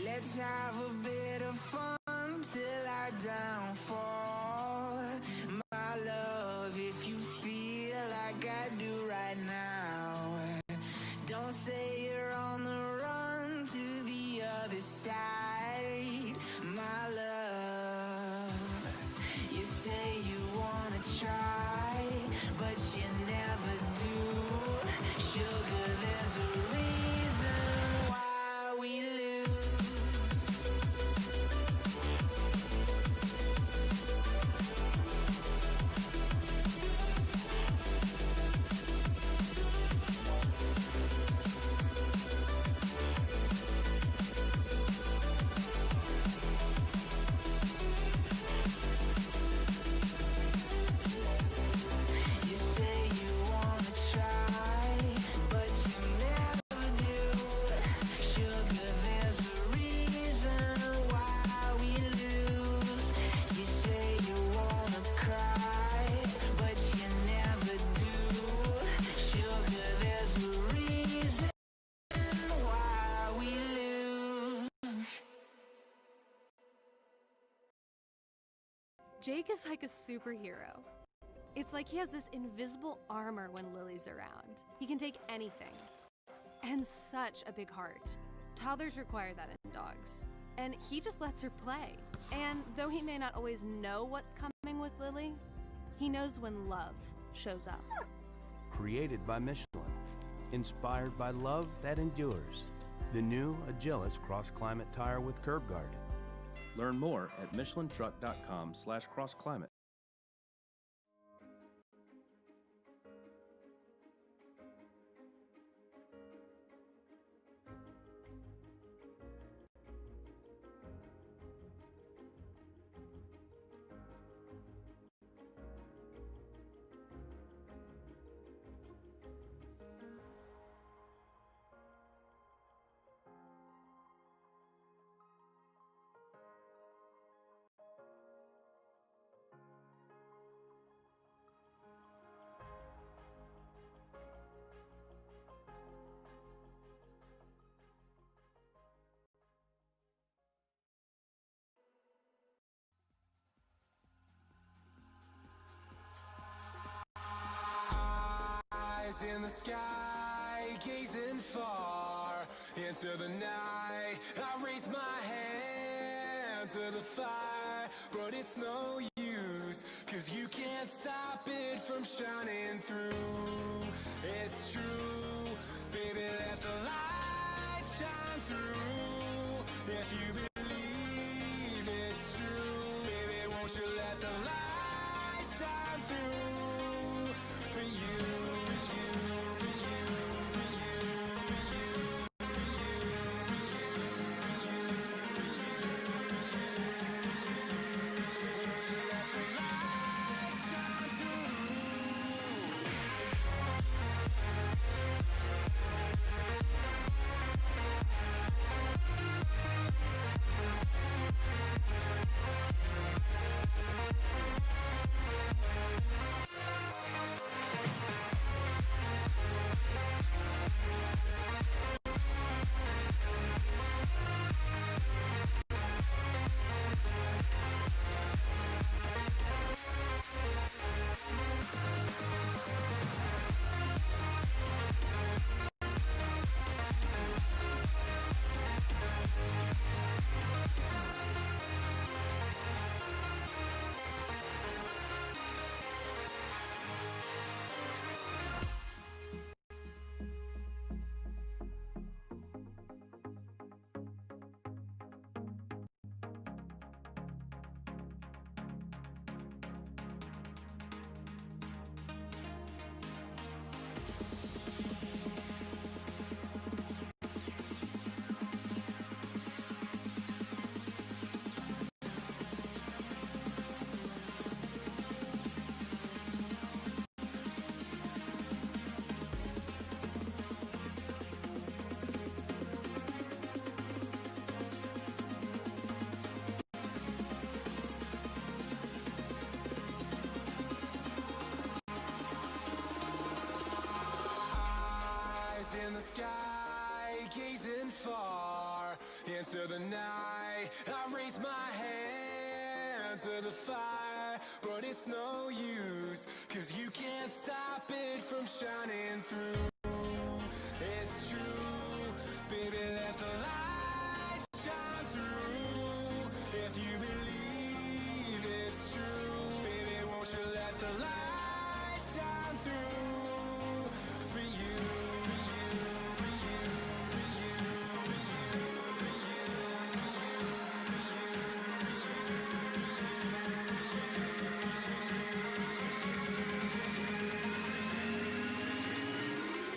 Let's have a bit of fun till our downfall. My love, if you feel like I do right now, don't say you're on the run to the other side. My love, you say you wanna try, but you never do. Sugar, there's a reason why we lose. You say you wanna try, but you never do. Sugar, there's a reason why we lose. You say you wanna cry, but you never do. Sugar, there's a reason why we lose. Jake is like a superhero. It's like he has this invisible armor when Lily's around. He can take anything. And such a big heart. Toddlers require that in dogs. And he just lets her play. And though he may not always know what's coming with Lily, he knows when love shows up. Created by Michelin. Inspired by love that endures. The new Agilis cross-climate tire with curb guard. Learn more at michelintruck.com/crossclimate. Eyes in the sky, gazing far into the night. I raise my hand to the fire, but it's no use, 'cause you can't stop it from shining through. It's true, baby, let the light shine through. If you believe it's true, baby, won't you let the light shine through for you, for you, for you, for you, for you, for you, for you, won't you let the light shine through? into the night. I raise my hand to the fire, but it's no use, 'cause you can't stop it from shining through. It's true, baby, let the light shine through. If you believe it's true, baby, won't you let the light shine through for you, for you, for you, for you, for you, for you, for you, for you.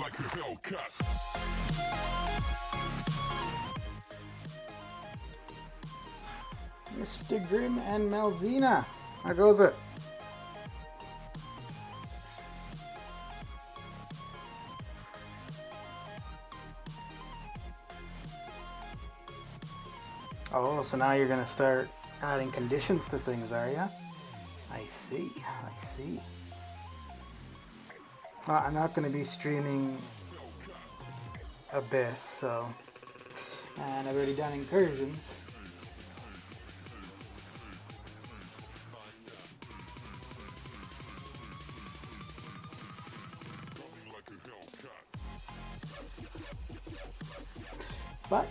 like a Hellcat. Mr. Grimm and Malvina. How goes it? Oh, so now you're gonna start adding conditions to things, are you? I see, I see. Well, I'm not gonna be streaming Abyss, so... And I've already done incursions. But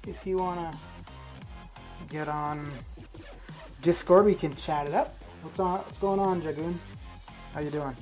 if you wanna get on Discord, we can chat it up. What's going on, Dragoon? How you doing?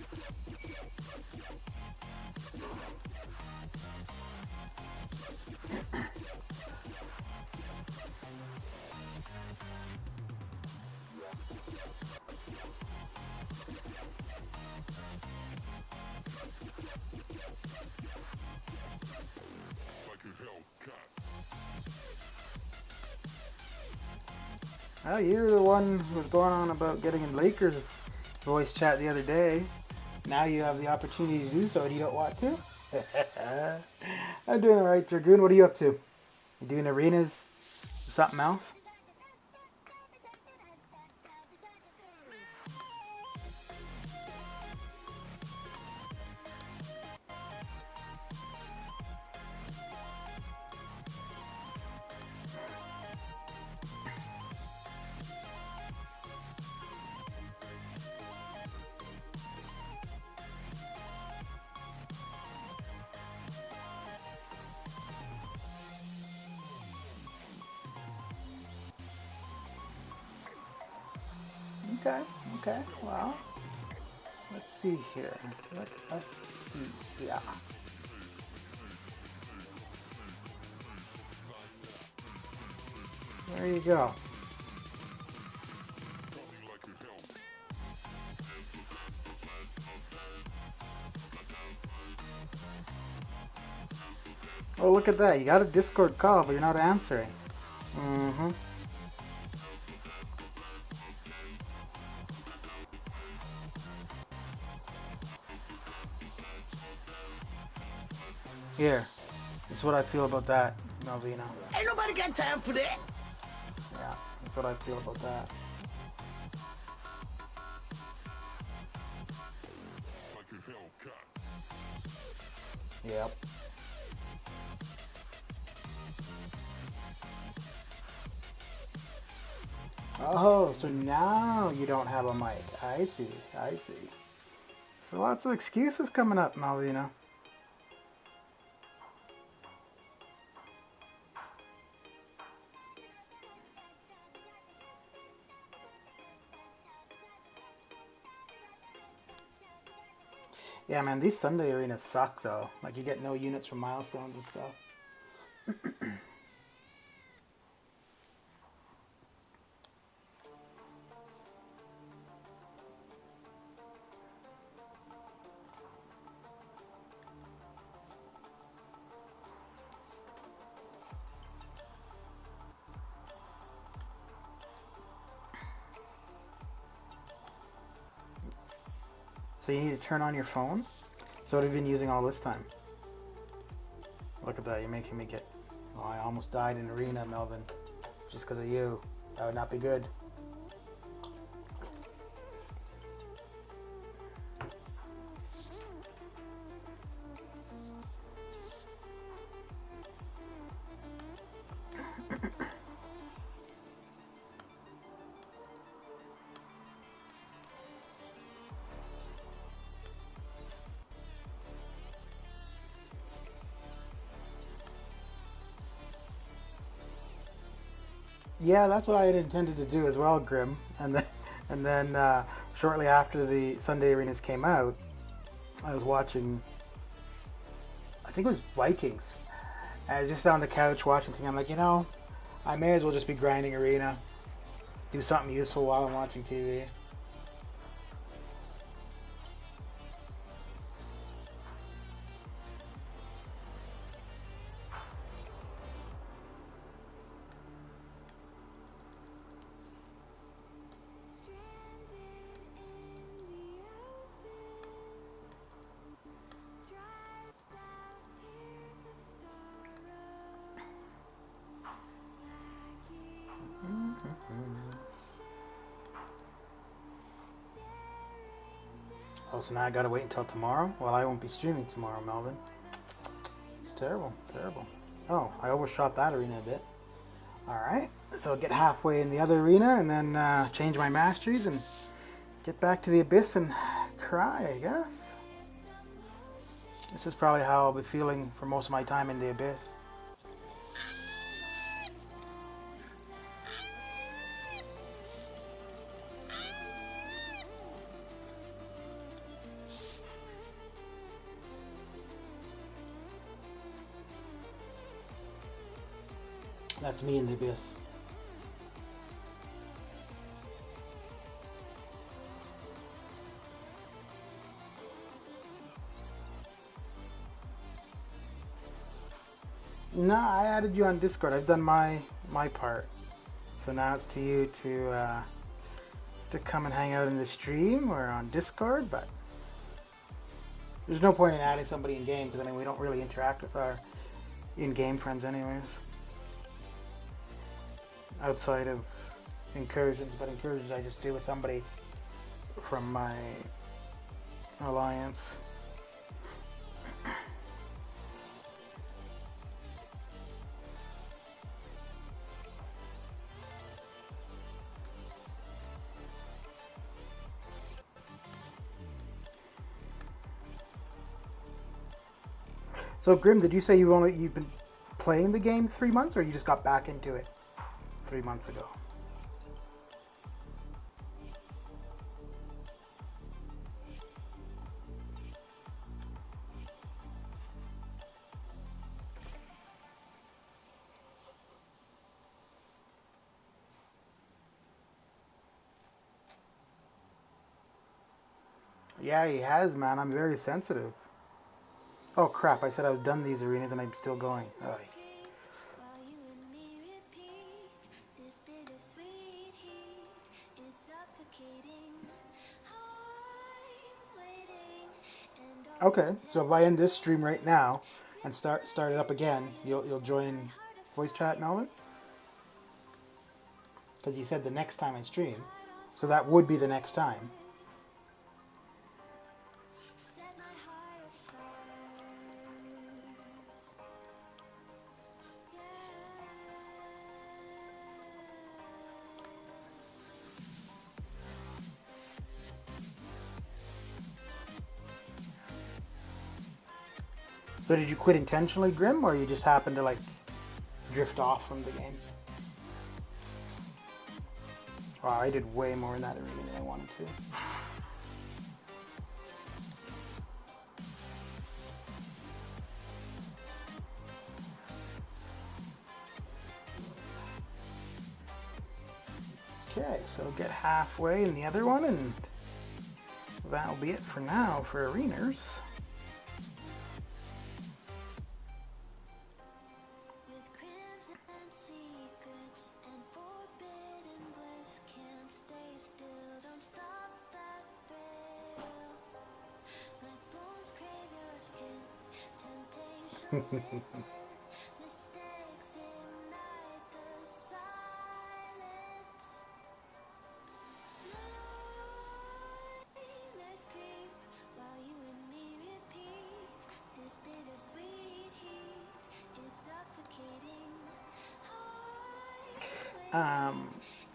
Oh, you're the one who was going on about getting in Lakers voice chat the other day. Now you have the opportunity to do so and you don't want to? I'm doing alright, Dragoon. What are you up to? You doing arenas or something else? Okay, well, let's see here. Let us see. Yeah. There you go. Oh, look at that. You got a Discord call, but you're not answering. Mm-hmm. Here, that's what I feel about that, Malvina. Ain't nobody got time for that. Yeah, that's what I feel about that. Yep. Oh, so now you don't have a mic. I see, I see. So lots of excuses coming up, Malvina. Yeah, man, these Sunday arenas suck, though. Like, you get no units from milestones and stuff. So you need to turn on your phone? So what have you been using all this time? Look at that, you're making me get... Oh, I almost died in arena, Melvin. Just because of you. That would not be good. Yeah, that's what I had intended to do as well, Grim. And then shortly after the Sunday arenas came out, I was watching, I think it was Vikings. I was just on the couch watching things. I'm like, you know, I may as well just be grinding arena, do something useful while I'm watching TV. Oh, so now I gotta wait until tomorrow? Well, I won't be streaming tomorrow, Melvin. It's terrible, terrible. Oh, I overshot that arena a bit. Alright, so get halfway in the other arena and then change my masteries and get back to the abyss and cry, I guess. This is probably how I'll be feeling for most of my time in the abyss. That's me in the abyss. No, I added you on Discord. I've done my part. So now it's to you to come and hang out in the stream or on Discord, but there's no point in adding somebody in game because I mean we don't really interact with our in-game friends anyways. Outside of incursions, but incursions I just do with somebody from my alliance. So Grim, did you say you've been playing the game 3 months, or you just got back into it 3 months ago? Yeah, he has, man. I'm very sensitive. Oh crap, I said I was done these arenas and I'm still going. Oh. Okay, so if I end this stream right now and start it up again, you'll join voice chat, Melvin? Because you said the next time I stream, so that would be the next time. So did you quit intentionally, Grim, or you just happened to like drift off from the game? Wow, I did way more in that arena than I wanted to. Okay, so get halfway in the other one, and that'll be it for now for arenas.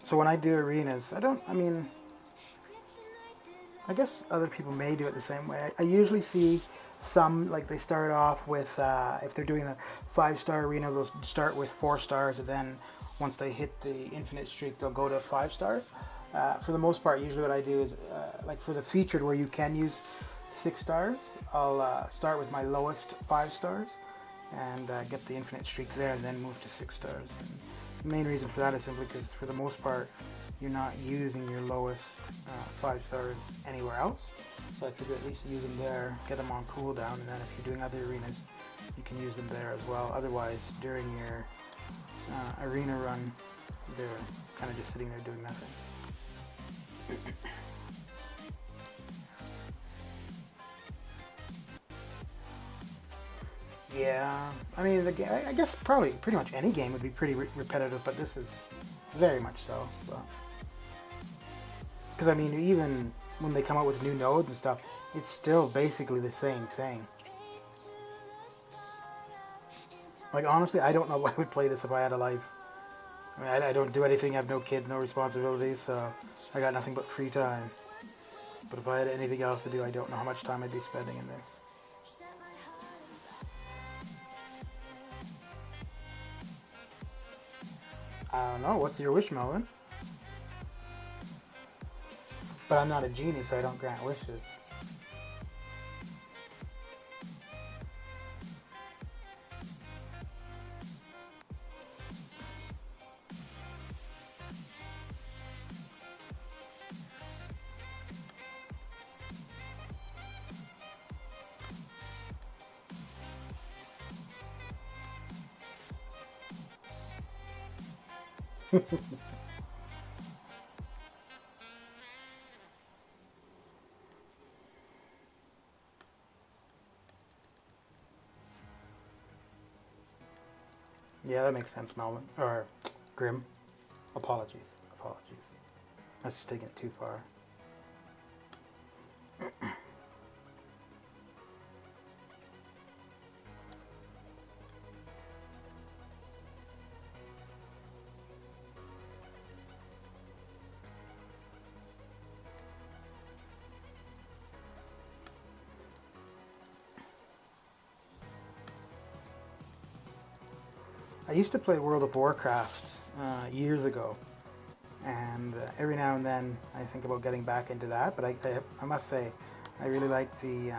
So when I do arenas, I guess other people may do it the same way. I usually see some, like they start off with, if they're doing a 5-star arena, they'll start with 4 stars, and then once they hit the infinite streak, they'll go to 5 stars. For the most part, usually what I do is, like for the featured where you can use 6 stars, I'll start with my lowest 5 stars and get the infinite streak there, and then move to 6 stars. And the main reason for that is simply because for the most part, you're not using your lowest 5 stars anywhere else. So I figure at least use them there, get them on cooldown, and then if you're doing other arenas, you can use them there as well. Otherwise, during your arena run, they're kind of just sitting there doing nothing. Yeah, I mean, the game, I guess probably pretty much any game would be pretty repetitive, but this is very much so. Because I mean, even when they come out with new nodes and stuff, it's still basically the same thing. Like, honestly, I don't know why I would play this if I had a life. I mean, I don't do anything, I have no kids, no responsibilities, so I got nothing but free time. But if I had anything else to do, I don't know how much time I'd be spending in this. I don't know, what's your wish, Melvin? But I'm not a genie, so I don't grant wishes. Yeah, that makes sense, Melvin. Or Grim. Apologies. Apologies. That's just taking it too far. I used to play World of Warcraft years ago, and every now and then I think about getting back into that, but I must say I really like the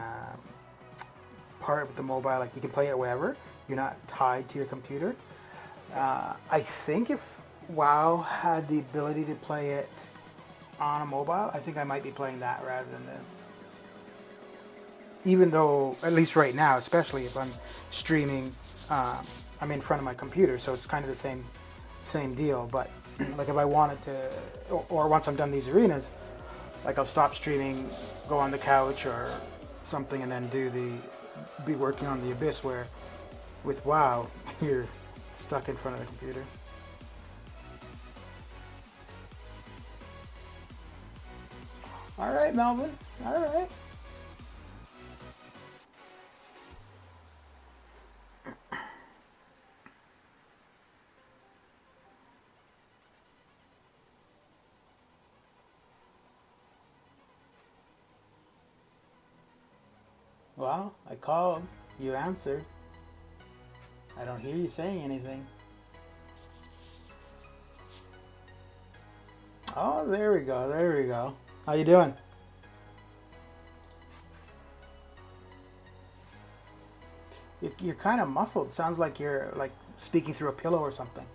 part with the mobile, like you can play it wherever, you're not tied to your computer. I think if WoW had the ability to play it on a mobile, I think I might be playing that rather than this. Even though, at least right now, especially if I'm streaming, I'm in front of my computer, so it's kind of the same deal. But like if I wanted to, or once I'm done these arenas, like I'll stop streaming, go on the couch or something, and then be working on the Abyss. Where with WoW, you're stuck in front of the computer. All right, Melvin. All right. Well, I called. You answered. I don't hear you saying anything. Oh, there we go. There we go. How you doing? You're kind of muffled. Sounds like you're like speaking through a pillow or something.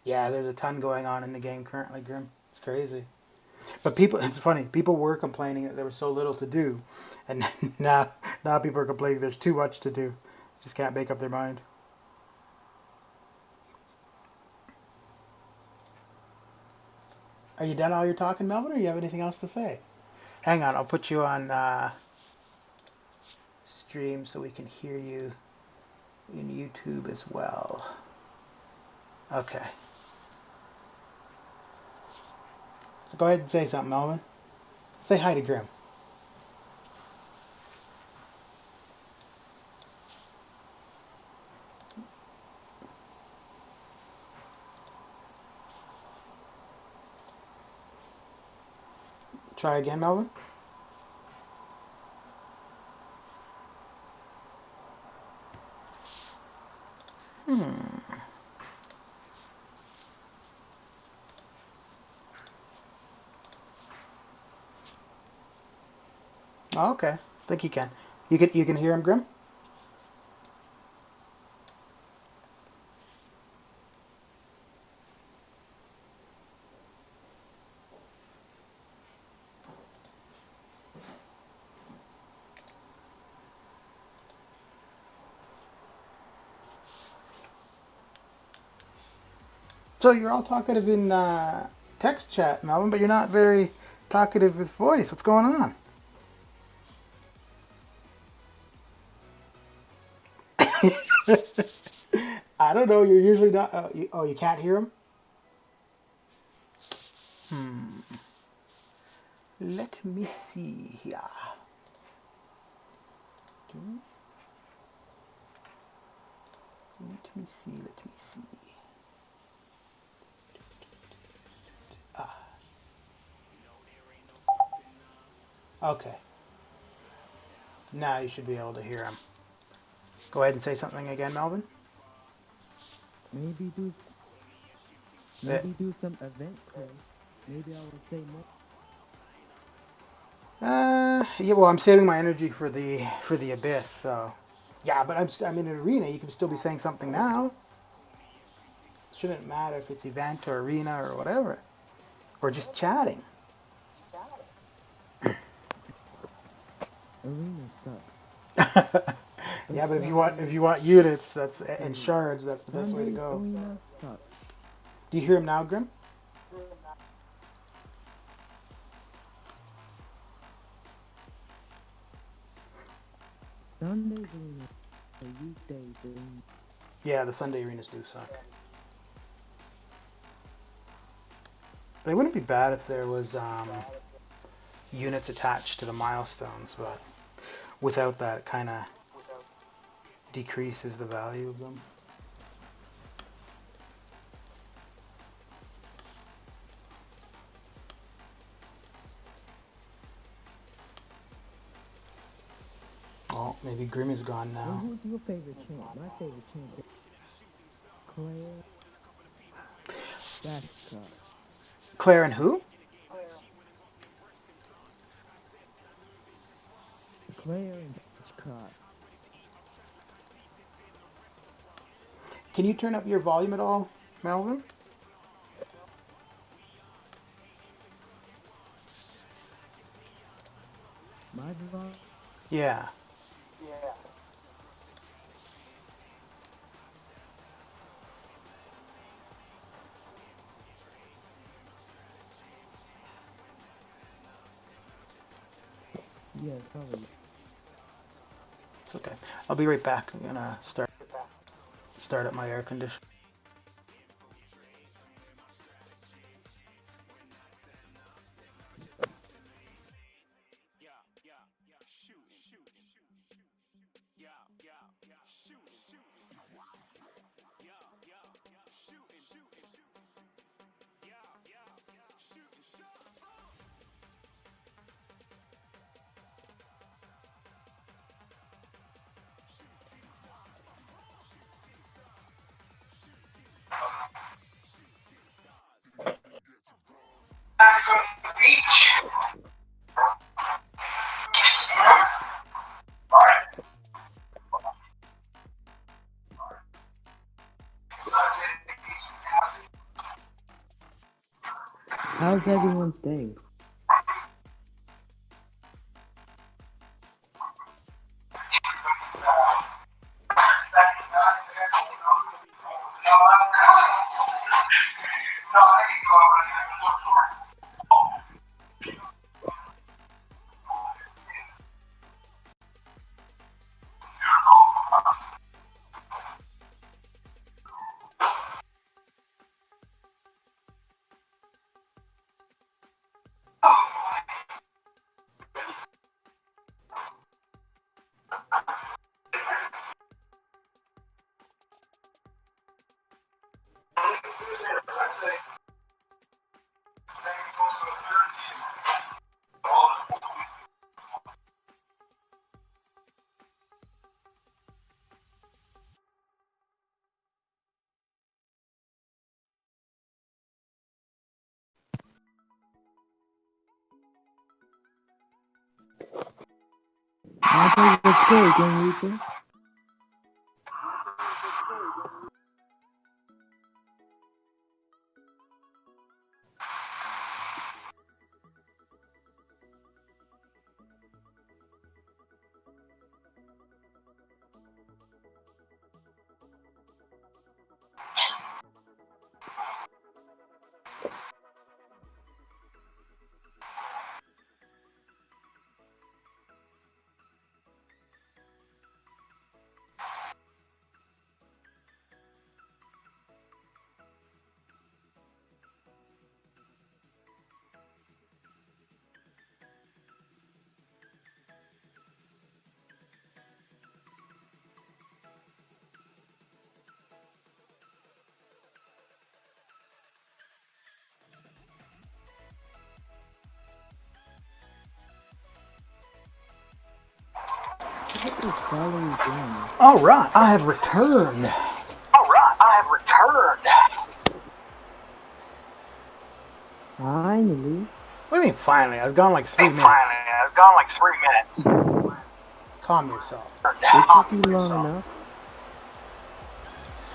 Yeah, there's a ton going on in the game currently, Grim. It's crazy. But people, it's funny, people were complaining that there was so little to do. And now people are complaining there's too much to do. Just can't make up their mind. Are you done all your talking, Melvin, or you have anything else to say? Hang on, I'll put you on stream so we can hear you in YouTube as well. Okay. So go ahead and say something, Melvin. Say hi to Grim. Try again, Melvin. Oh, okay. I think you can. You can hear him, Grim? So you're all talkative in text chat, Melvin, but you're not very talkative with voice. What's going on? I don't know. You're usually not. You can't hear him. Let me see here. Let me see. Let me see. Okay. Now you should be able to hear him. Go ahead and say something again, Melvin. Maybe do some event play. Maybe I will say more. Yeah. Well, I'm saving my energy for the abyss. So, yeah. But I'm in an arena. You can still be saying something now. Shouldn't matter if it's event or arena or whatever, or just chatting. Arena sucks. Yeah, but if you want units, that's and shards. That's the best way to Sunday go. arena sucks. Do you hear him now, Grim? Sundays arena are weekdays arena. Yeah, the Sunday arenas do suck. It wouldn't be bad if there was units attached to the milestones, but without that, it kind of decreases the value of them. Oh, maybe Grim is gone Well, now. who's your favorite champ? My favorite champ is Claire. That's tough. Claire and who? Claire and Hitchcock. Can you turn up your volume at all, Melvin? My vlog. Yeah. Yeah, probably. It's okay. I'll be right back. I'm gonna start up my air conditioner. How's everyone's day? My day was good, Game Reaper. is salary done? All right, I have returned. Finally. What do you mean finally? I was gone like 3 minutes. Calm yourself. It took you long enough.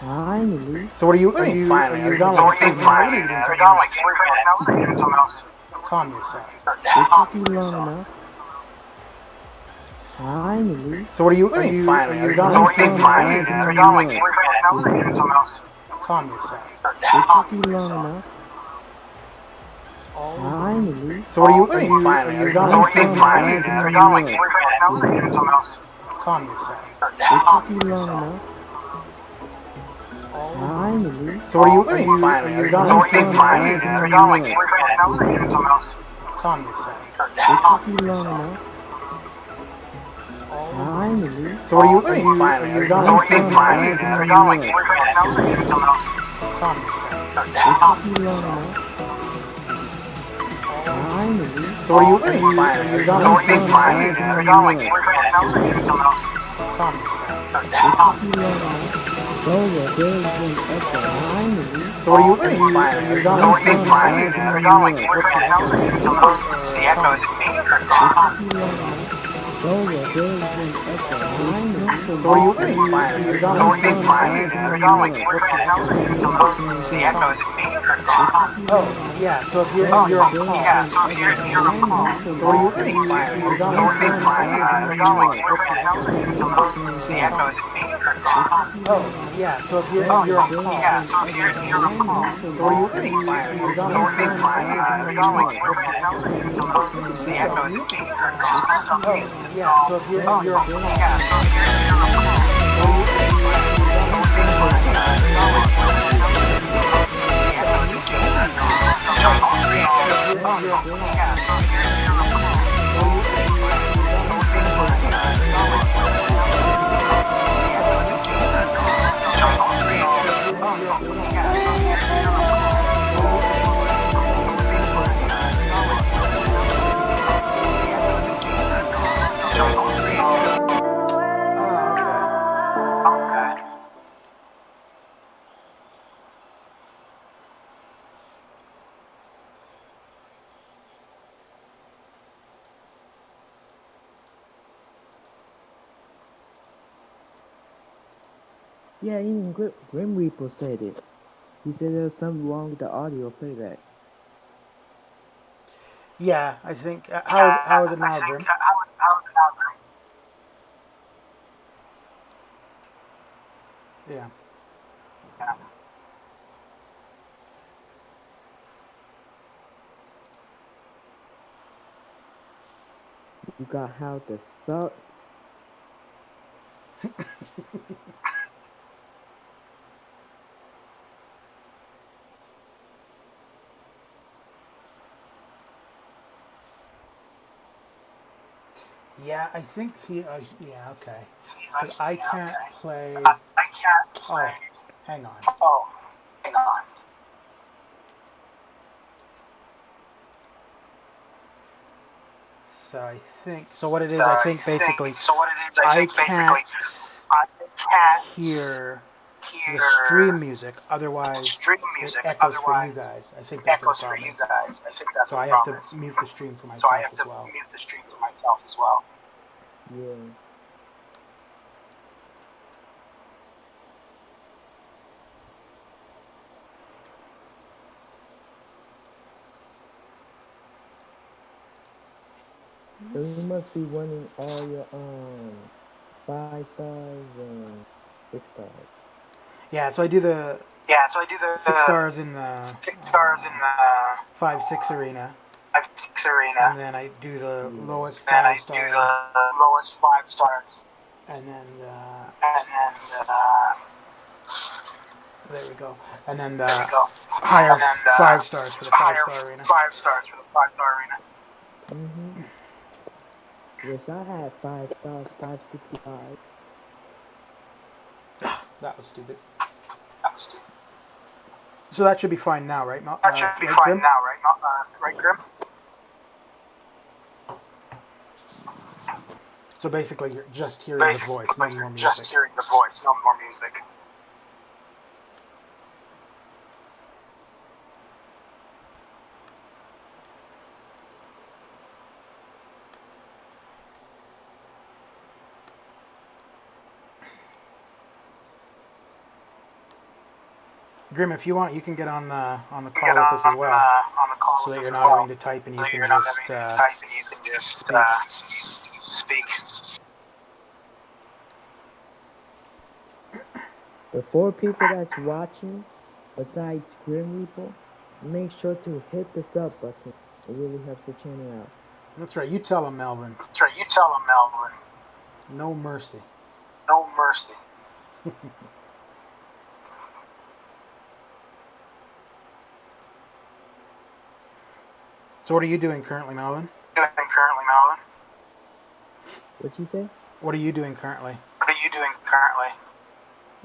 Finally. So what are you? What do you mean finally? I was gone like 3 minutes. What are you doing? Calm yourself. It took you long enough. Finally. So what are you? What do you mean finally? I was gone like 3 minutes. Calm yourself. It took you long enough. Finally. So what are you? What do you mean finally? I was gone like 3 minutes. Calm yourself. It took you long enough. Finally. So what are you? What do you mean finally? I was gone like 3 minutes. Calm yourself. It took you long enough. Finally. So what are you? What do you mean finally? I was gone like 3 minutes. Calm yourself. It took you long enough. Finally. So what are you? What do you mean finally? I was gone like 3 minutes. Calm yourself. It took you long enough. Lower, there's an echo. Finally. So what are you? What do you mean finally? I was gone like 3 minutes. What's the echo? It took you long enough. Lower, there's an echo. Finally. So what are you? What do you mean finally? I was gone like 3 minutes. What's the echo? Oh, yeah. So if you're on call. So what are you? What do you mean finally? I was gone like 3 minutes. What's the echo? Oh, yeah. So if you're on call. So what are you? What do you mean finally? I was gone like 3 minutes. What's the echo? This is background music. Oh, yeah. So if you're on call. Yeah, even Grim Reaper said it. He said there's something wrong with the audio playback. Yeah, I think. How is it now, Grim? Yeah. You got how to suck. Yeah, I think he. Yeah, okay. 'Cause I can't play. Oh, hang on. So I think. So what it is, I think basically, I can't hear the stream music. Otherwise, it echoes for you guys. I think that's what the problem is. So I have to mute the stream for myself as well. Yeah. So you must be running all your 5 stars and 6 stars. Yeah, so I do the 6 stars in the 5-6 arena, and then I do the lowest 5 stars, and then there we go, and then the higher 5 stars for the 5-star arena. Mm-hmm. Yes, I had 5 stars, 565. That was stupid. So that should be fine now, right? Not, right, Grim? So basically, you're just hearing the voice, no more music. Just hearing the voice, no more music. Grim, if you want, you can get on the call with us as well, so that you're not having to type and you can just speak. The 4 people that's watching, besides Grim Reaper, make sure to hit the sub button. It really helps the channel out. That's right. You tell him, Melvin. That's right. You tell him, Melvin. No mercy. No mercy. So what are you doing currently, Melvin? What'd you say? What are you doing currently?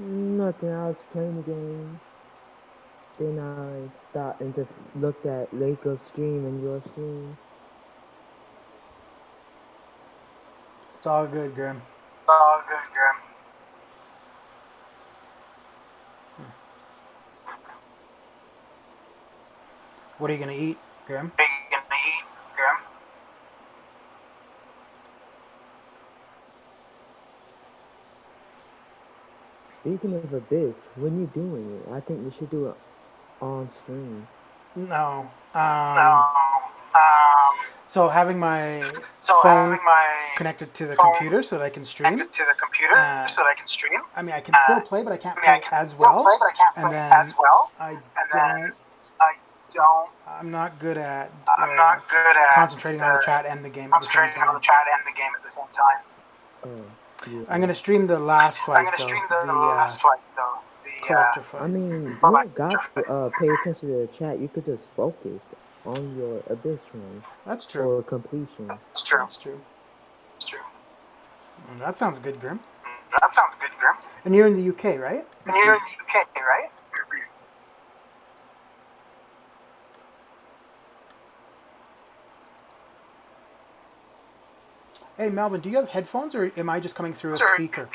Nothing. I was playing the game. Then I stopped and just looked at Lako's stream and your stream. It's all good, Grim. What are you gonna eat, Grim? Speaking of Abyss, when you doing it? I think you should do it on stream. No. So having my phone connected to the computer so that I can stream. I mean, I can still play, but I can't play as well. And then I'm not good at concentrating on the chat and the game at the same time. Oh, yeah. I'm gonna stream the last fight though, the collector fight. I mean, you don't got to pay attention to the chat. You could just focus on your Abyss run. That's true. Or completion. That's true. That sounds good, Grim. And you're in the UK, right? Hey, Melvin, do you have headphones or am I just coming through a speaker?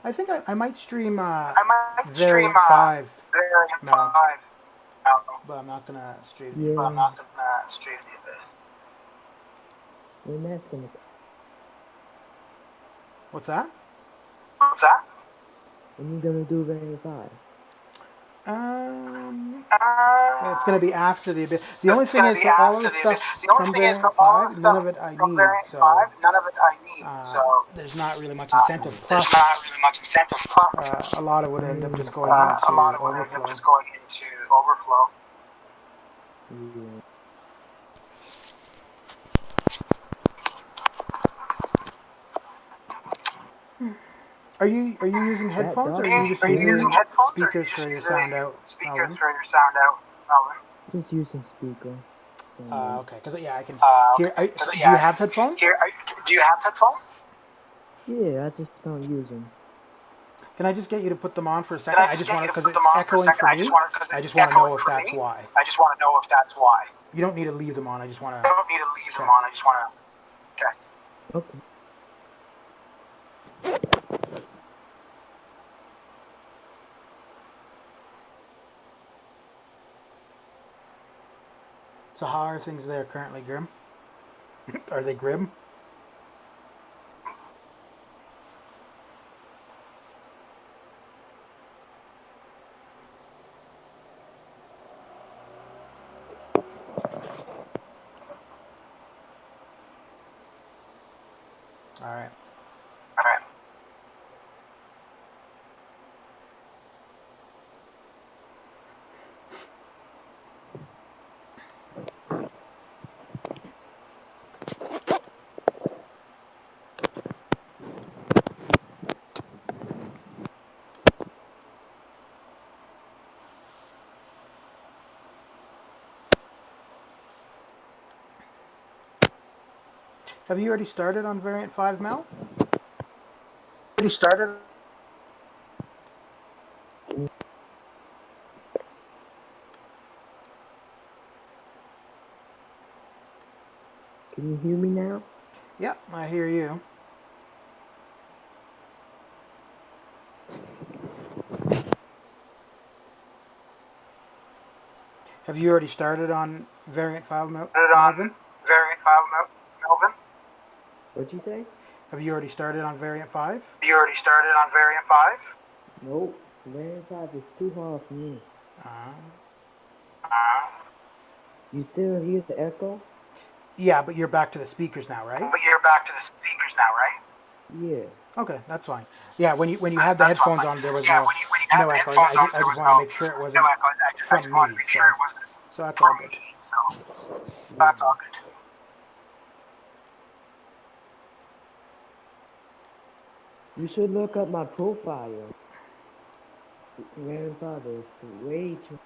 I think I might stream Variant 5 now, but I'm not gonna stream the Yeah. Abyss. When that's gonna... What's that? When you gonna do Variant 5? It's gonna be after the Abyss. The only thing is that all of the stuff from Variant 5, none of it I need, so there's not really much incentive. Plus, a lot of it would end up just going into overflow. Yeah. Are you using headphones, or are you just using speakers for your sound out, Melvin? Just using speaker. Okay, because I can hear. Do you have headphones? Yeah, I just don't use them. Can I just get you to put them on for a second? I just want to, because it's echoing for me. I just want to know if that's why. You don't need to leave them on. I just want to. Okay. So how are things there currently, Grim? Are they grim? All right. Have you already started on variant 5, Mel? Already started? Can you hear me now? Yep, I hear you. Have you already started on variant 5, Melvin? Variant 5, Melvin? What'd you say? Have you already started on variant 5? You already started on variant 5? Nope. Variant 5 is too hard for me. You still hear the echo? Yeah, but you're back to the speakers now, right? But you're back to the speakers now, right? Yeah. Okay, that's fine. Yeah, when you had the headphones on, there was no echo. I just wanted to make sure it wasn't from me. So that's all good. That's all good. You should look up my profile. Variant 5 is way too...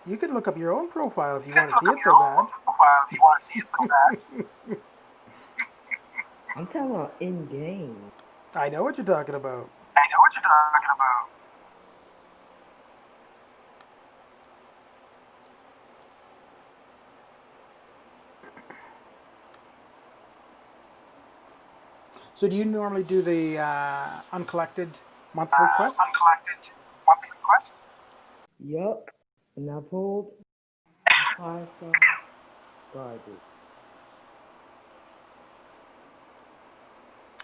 You could look up your own profile if you want to see it so bad. I'm talking about in-game. I know what you're talking about. So do you normally do the uncollected monthly quest? Yup. And I pulled 5-star garbage.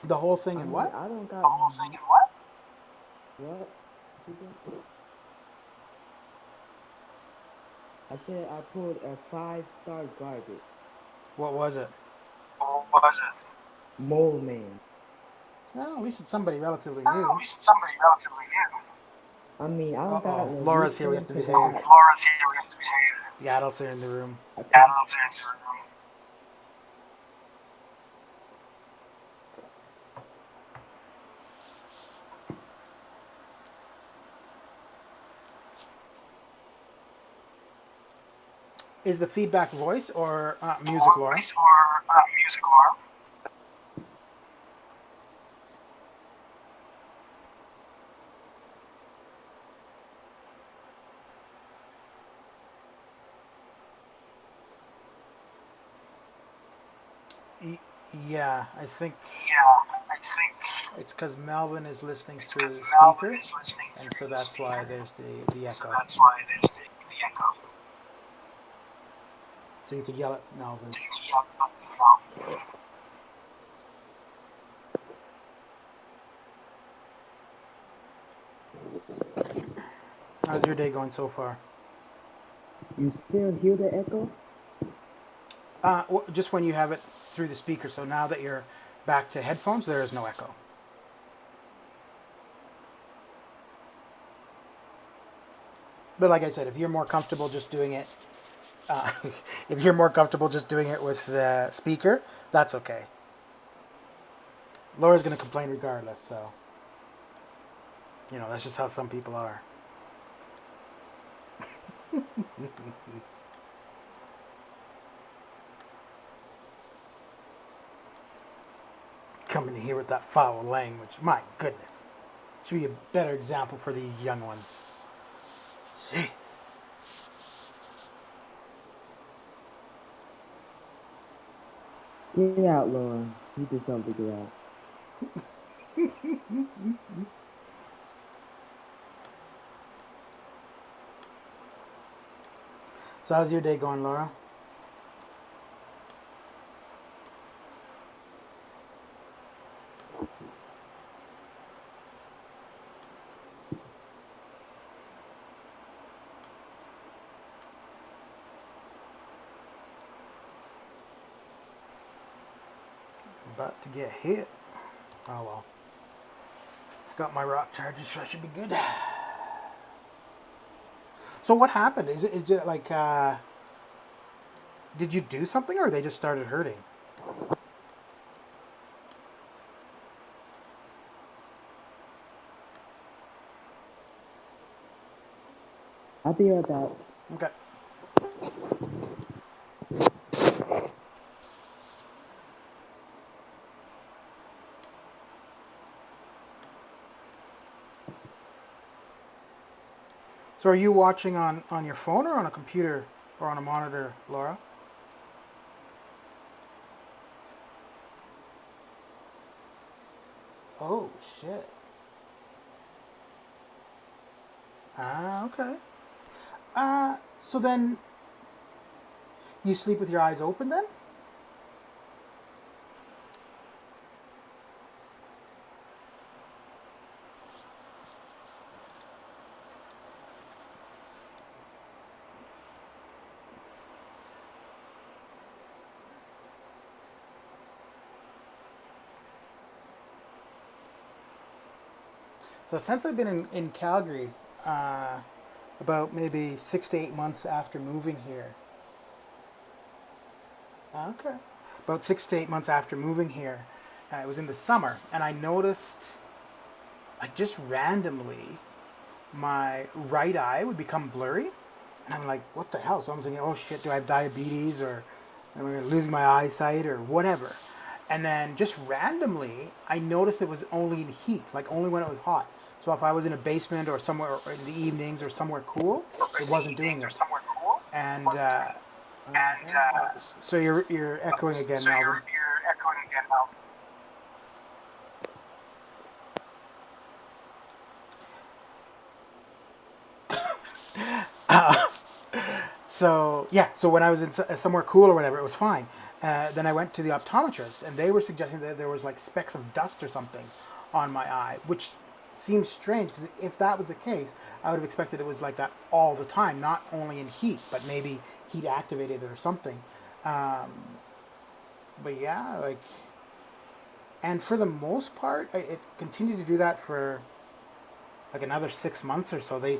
The whole thing in what? I don't got... What? I said I pulled a 5-star garbage. What was it? Mole Man. Well, at least it's somebody relatively new. I mean, I don't got Uh-oh, no Laura's use here, we to have to them behave. 'cause The adults are in the room. Is the feedback voice or music, Laura? Yeah, I think it's because Melvin is listening through the speaker, and so that's why there's the echo. So you could yell at Melvin. How's your day going so far? You still hear the echo? Just when you have it through the speaker. So now that you're back to headphones, there is no echo. But like I said, if you're more comfortable just doing it, if you're more comfortable just doing it with the speaker, that's okay. Laura's gonna complain regardless, so that's just how some people are. Coming in here with that foul language, my goodness, should be a better example for these young ones. Jeez. Get out, Laura. You just don't figure out. So how's your day going, Laura? About to get hit. Oh well. Got my rock charges, so I should be good. So what happened? Is it like, did you do something or they just started hurting? I'll be right back. Okay. So are you watching on your phone or on a computer or on a monitor, Laura? Oh, shit. Ah, okay. So then you sleep with your eyes open then? So since I've been in Calgary, uh, about maybe 6 to 8 months after moving here. Okay. About 6 to 8 months after moving here, it was in the summer, and I noticed, like, just randomly, my right eye would become blurry, and I'm like, what the hell? So I'm thinking, oh shit, do I have diabetes, or am I losing my eyesight, or whatever? And then just randomly, I noticed it was only in heat, like only when it was hot. So if I was in a basement or somewhere or in the evenings or somewhere cool, it wasn't doing it. And And so you're echoing again, so Melvin. you're echoing again now. So yeah, so when I was in somewhere cool or whatever, it was fine. Then I went to the optometrist, and they were suggesting that there was like specks of dust or something on my eye, which seems strange because if that was the case, I would have expected it was like that all the time, not only in heat, but maybe heat activated or something. Um, but yeah, like, and for the most part, it continued to do that for like another 6 months or so. They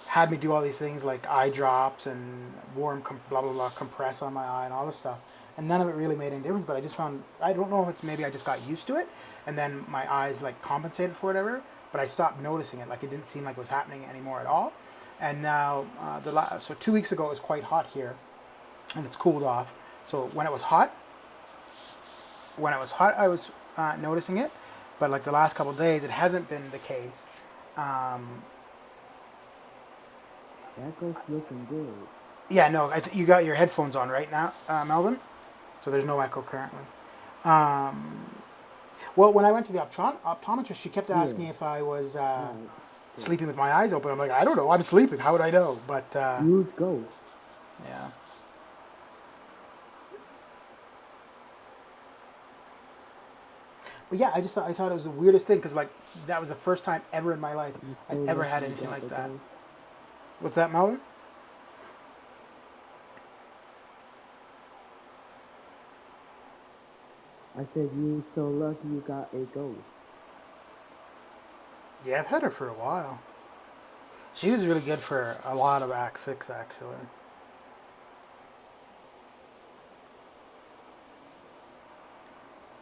had me do all these things like eye drops and warm blah blah blah compress on my eye and all this stuff, and none of it really made any difference. But I just found, I don't know if it's maybe I just got used to it, and then my eyes like compensated for whatever. But I stopped noticing it. Like it didn't seem like it was happening anymore at all. And now so 2 weeks ago it was quite hot here, and it's cooled off. So when it was hot, I was noticing it, but like the last couple of days, it hasn't been the case. Um, That goes looking good. yeah, no, you got your headphones on right now, Melvin. So there's no echo currently. Um, well, when I went to the optometrist, she kept asking me if I was Right. sleeping with my eyes open. I'm like, I don't know. I'm sleeping. How would I know? But Use Ghost. yeah. But yeah, I thought it was the weirdest thing because like that was the first time ever in my life I'd ever had anything like that. What's that, Melvin? I said you so lucky you got a Ghost. Yeah, I've had her for a while. She was really good for a lot of Act 6, actually.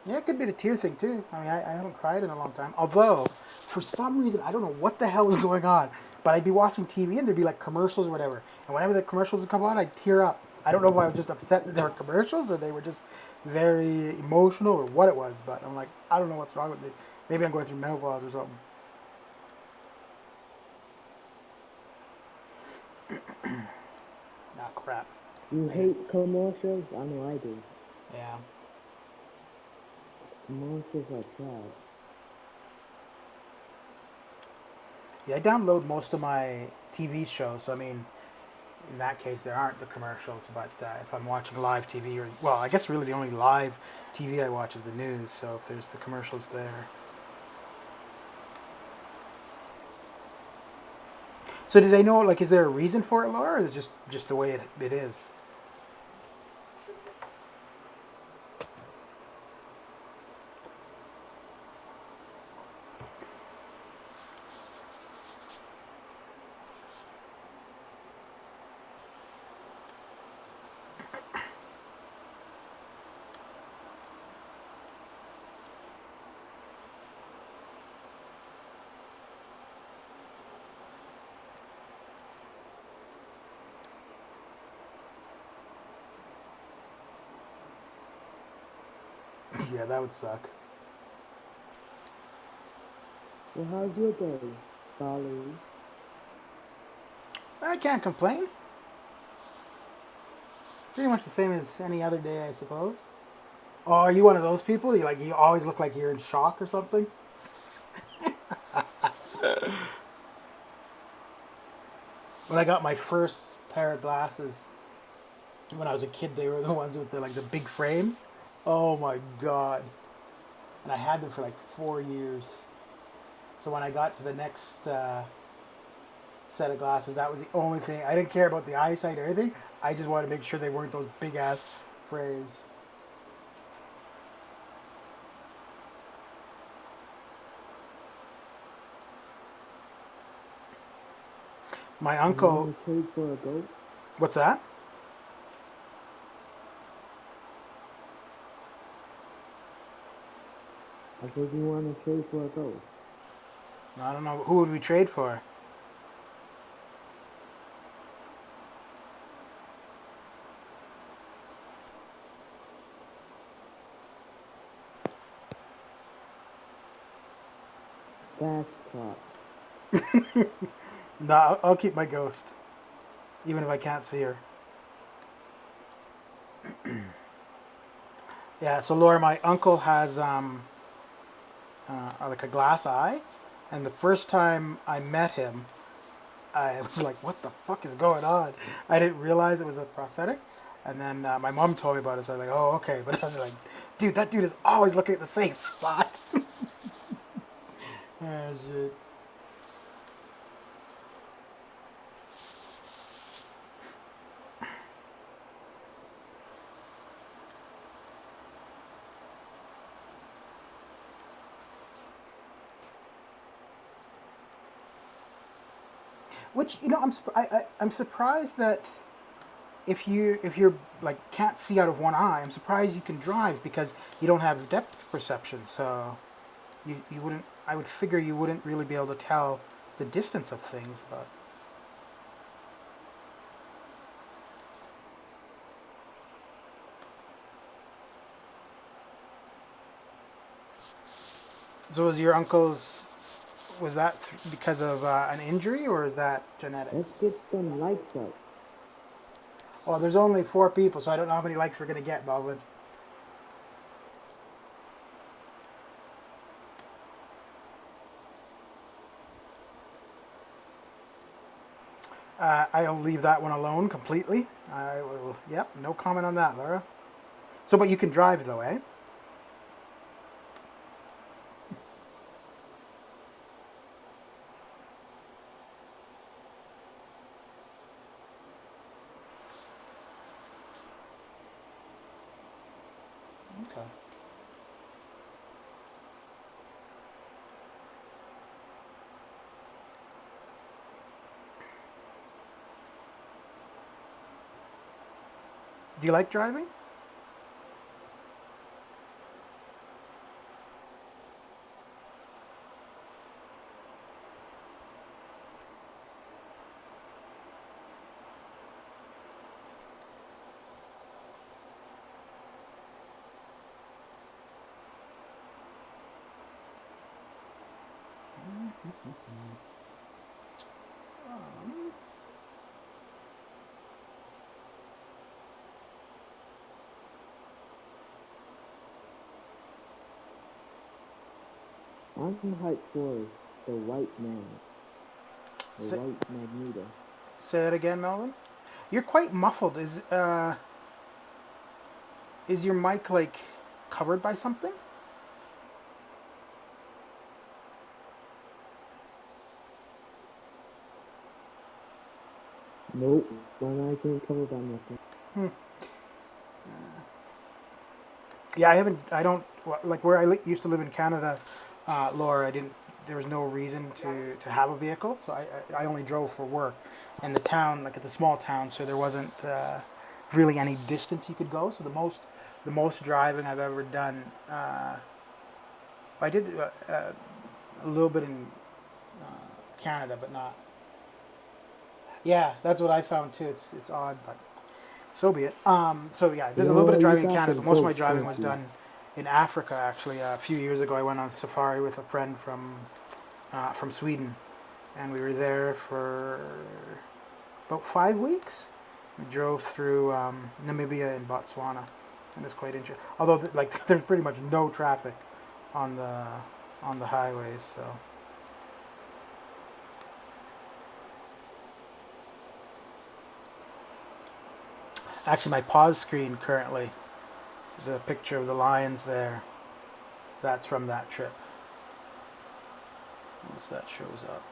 Yeah, it could be the tear thing, too. I mean, I haven't cried in a long time. Although, for some reason, I don't know what the hell was going on, but I'd be watching TV and there'd be like commercials or whatever. And whenever the commercials would come on, I'd tear up. I don't know if I was just upset that there were commercials or they were just very emotional or what it was, but I'm like, I don't know what's wrong with me. Maybe I'm going through menopause or something. Ah, crap. You hate commercials? I know I do. Yeah. Commercials are trash. Yeah, I download most of my TV shows. So, I mean, in that case, there aren't the commercials. But if I'm watching live TV, or, well, I guess really the only live TV I watch is the news. So if there's the commercials there. So do they know, like, is there a reason for it, Laura, or is it just the way it is? Yeah, that would suck. Well, how's your day, Folly? I can't complain. Pretty much the same as any other day, I suppose. Oh, are you one of those people? You always look like you're in shock or something? When I got my first pair of glasses when I was a kid, they were the ones with the big frames. Oh my god. And I had them for like 4 years. So when I got to the next set of glasses, that was the only thing. I didn't care about the eyesight or anything. I just wanted to make sure they weren't those big ass frames. My You uncle. want to trade for a goat? What's that? I said you want to trade for a goat. I don't know. Who would we trade for? Fast clock. No, I'll keep my ghost. Even if I can't see her. Yeah, so Laura, my uncle has like a glass eye. And the first time I met him, I was like, what the fuck is going on? I didn't realize it was a prosthetic. And then my mom told me about it, so I was like, oh, okay. But I was like, dude, that dude is always looking at the same spot. Ah, shit. Which, I'm surprised that if you're like can't see out of one eye, I'm surprised you can drive because you don't have depth perception. So you wouldn't. I would figure you wouldn't really be able to tell the distance of things. But so was your uncle's? Was that because of an injury or is that genetics? Let's get some lights up. Oh, there's only 4 people, so I don't know how many likes we're gonna get, Baldwin. I'll leave that one alone completely. I will. Yep, no comment on that, Laura. So, but you can drive though, eh? Okay. Do you like driving? I'm hyped for the white man. The Say, white Magneto. say that again, Melvin. You're quite muffled. Is your mic like covered by something? Nope. One eye can't cover by nothing. Yeah, I don't like where I used to live in Canada, Laura. I didn't. There was no reason to have a vehicle, so I only drove for work. And the town, like it's a small town, so there wasn't really any distance you could go. So the most driving I've ever done, I did a little bit in Canada, but not. Yeah, that's what I found too. It's odd, but so be it. So yeah, I did a little bit of driving in Canada, but most of my driving was done in Africa. Actually, a few years ago, I went on safari with a friend from Sweden, and we were there for about 5 weeks. We drove through Namibia and Botswana, and it's quite interesting. Although like there's pretty much no traffic on the highways, so. Actually, my pause screen currently, the picture of the lions there, that's from that trip. Once that shows up.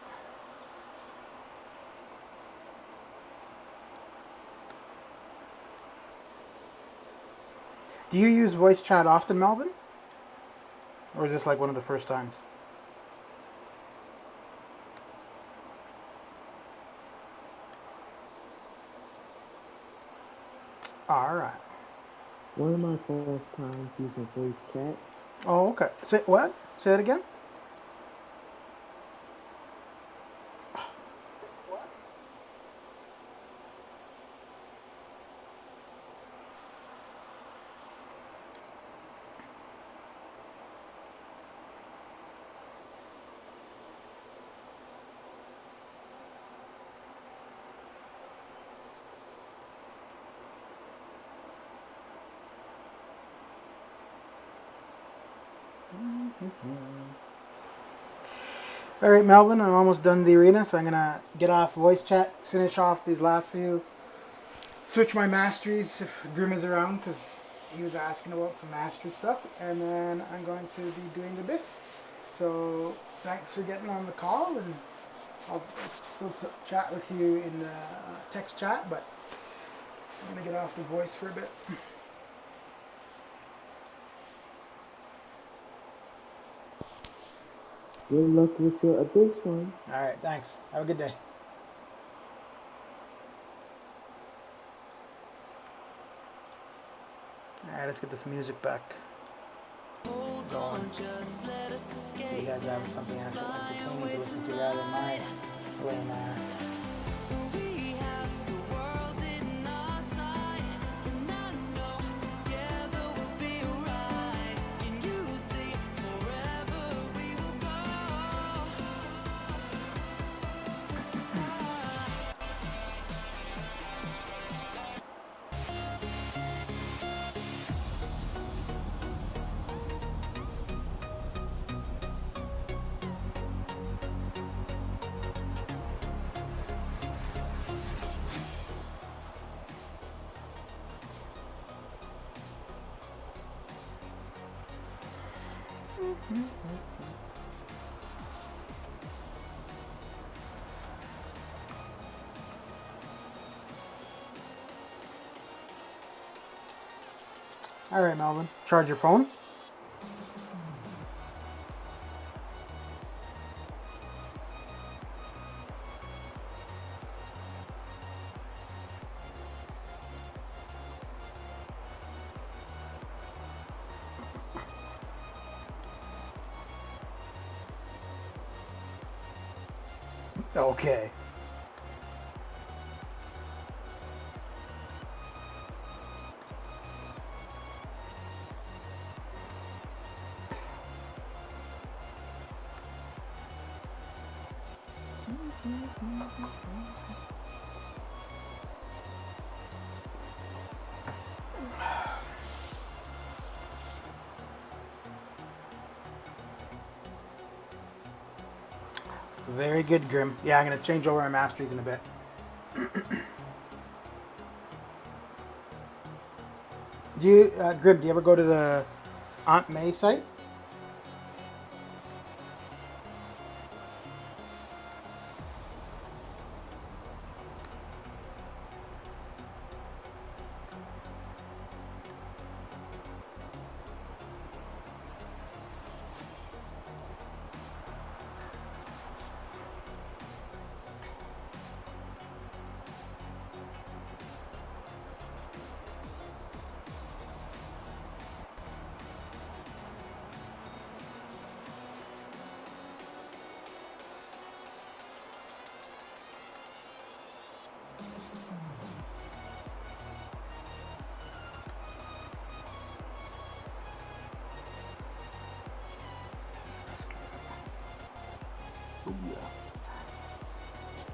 Do you use voice chat often, Melvin? Or is this like one of the first times? Alright. One of my first times using voice chat. Oh, okay. Say what? Say that again? Alright, Melvin, I'm almost done the arena, so I'm gonna get off voice chat, finish off these last few, switch my masteries if Grim is around, because he was asking about some mastery stuff, and then I'm going to be doing the bits. So, thanks for getting on the call, and I'll still chat with you in the text chat, but I'm gonna get off the voice for a bit. Good luck with your abyss one. Alright, thanks. Have a good day. Alright, let's get this music back. Going. So you guys have something actually entertaining to listen to rather than my lame ass. Alright, Melvin. Charge your phone. Okay. Very good, Grim. Yeah, I'm going to change over my masteries in a bit. Do you, Grim, do you ever go to the Aunt May site?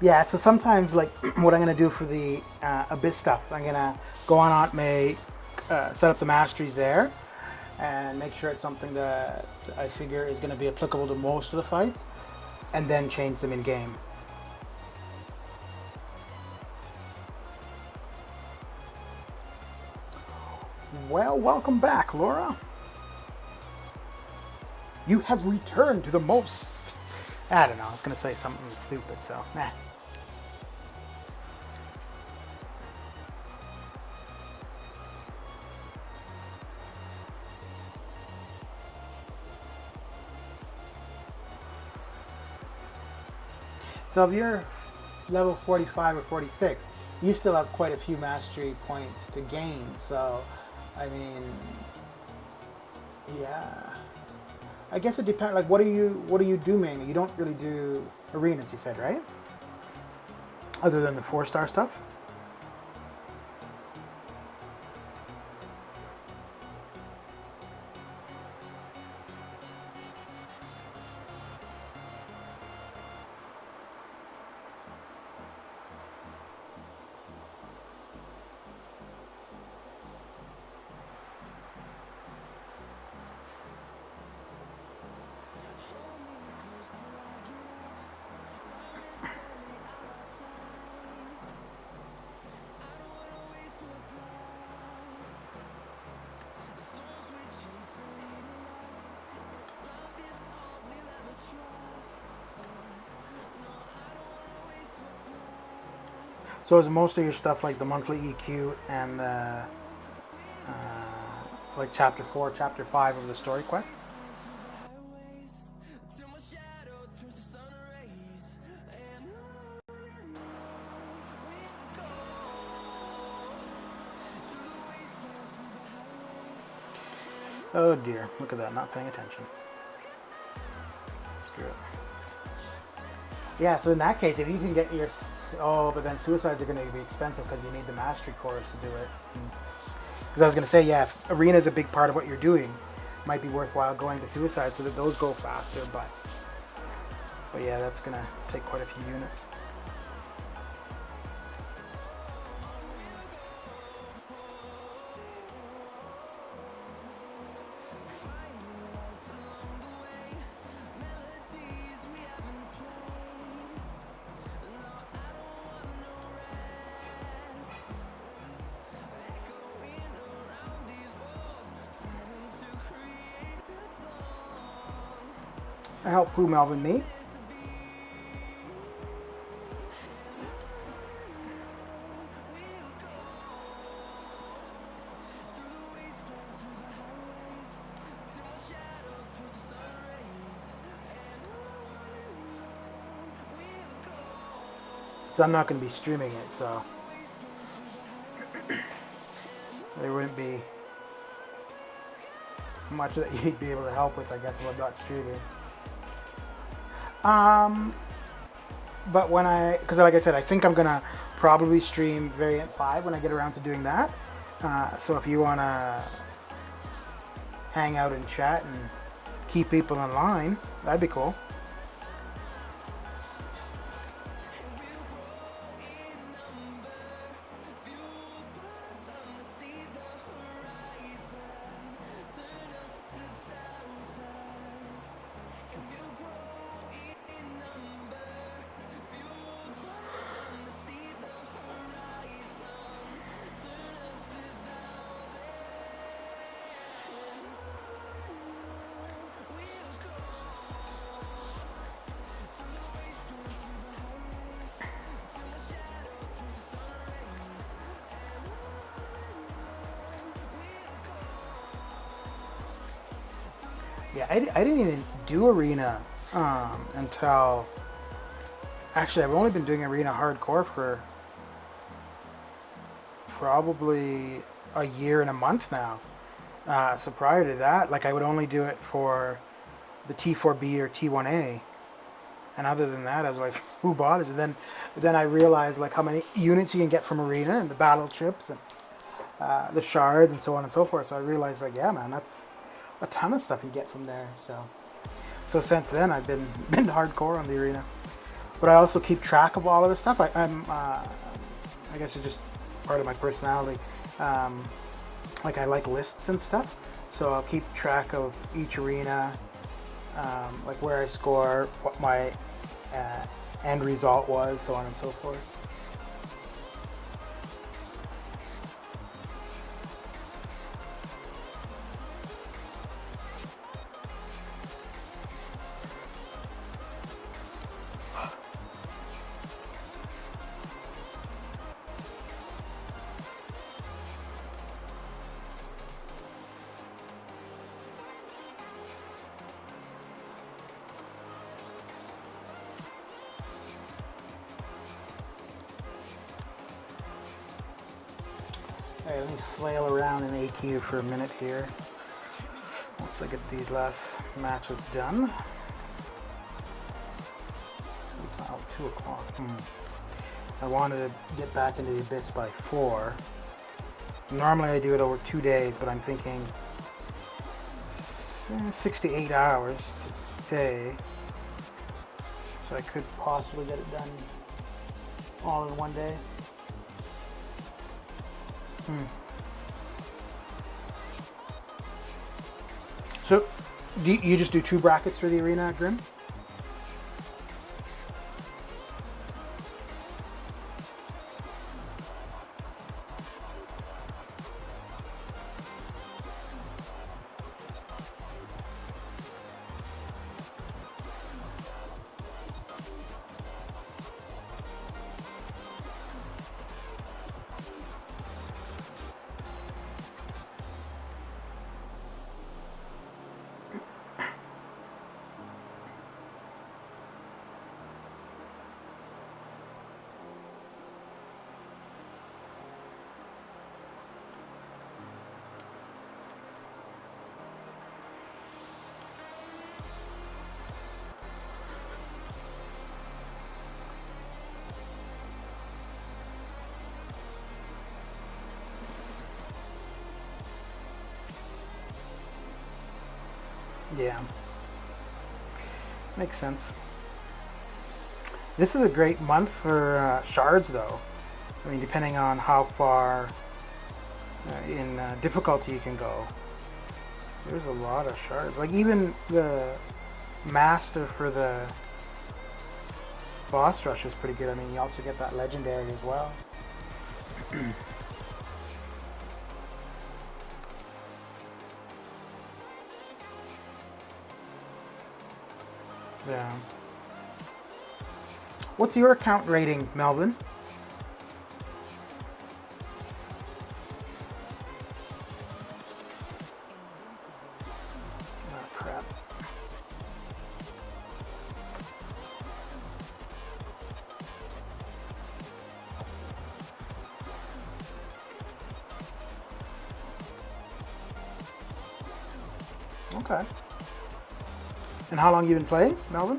Yeah, so sometimes, like, what I'm going to do for the Abyss stuff, I'm going to go on Aunt May, set up the masteries there, and make sure it's something that I figure is going to be applicable to most of the fights, and then change them in game. Well, welcome back, Laura. You have returned to the most... I don't know, I was going to say something stupid, so, nah. So if you're level 45 or 46, you still have quite a few mastery points to gain. So, I mean, yeah. I guess it depends. Like, what do you do mainly? You don't really do arenas, you said, right? Other than the 4-star stuff. So is most of your stuff like the monthly EQ and like chapter 4, chapter 5 of the story quest? Oh dear, look at that, not paying attention. Screw it. Yeah, so in that case, if you can get your... Oh, but then suicides are going to be expensive because you need the mastery cores to do it. Because I was going to say, yeah, if arena is a big part of what you're doing, it might be worthwhile going to suicide so that those go faster, but yeah, that's going to take quite a few units. I help who, Melvin? Me? So I'm not going to be streaming it, so there wouldn't be much that you'd be able to help with, I guess, if I'm not streaming. But when because like I said, I think I'm gonna probably stream Variant 5 when I get around to doing that. So if you wanna hang out and chat and keep people in line, that'd be cool. Yeah, I didn't even do arena until... Actually, I've only been doing arena hardcore for probably a year and a month now. So prior to that, like, I would only do it for the T4B or T1A. And other than that, I was like, who bothers? And then I realized like how many units you can get from arena and the battle chips and the shards and so on and so forth. So I realized like, yeah, man, that's a ton of stuff you get from there. So since then I've been hardcore on the arena. but I also keep track of all of this stuff. I guess it's just part of my personality. Like I like lists and stuff, so I'll keep track of each arena, like where I score, what my end result was, so on and so forth. Alright, let me flail around in AQ for a minute here. Once I get these last matches done. Oh, 2 o'clock. I wanted to get back into the Abyss by 4. Normally I do it over 2 days, but I'm thinking 6 to 8 hours today. So I could possibly get it done all in one day. So, do you just do 2 brackets for the arena, Grim? Yeah. Makes sense. This is a great month for shards, though. I mean, depending on how far in difficulty you can go. There's a lot of shards. Like, even the master for the boss rush is pretty good. I mean, you also get that legendary as well. Yeah. What's your account rating, Melvin? Oh, crap. Okay. And how long you been playing, Melvin?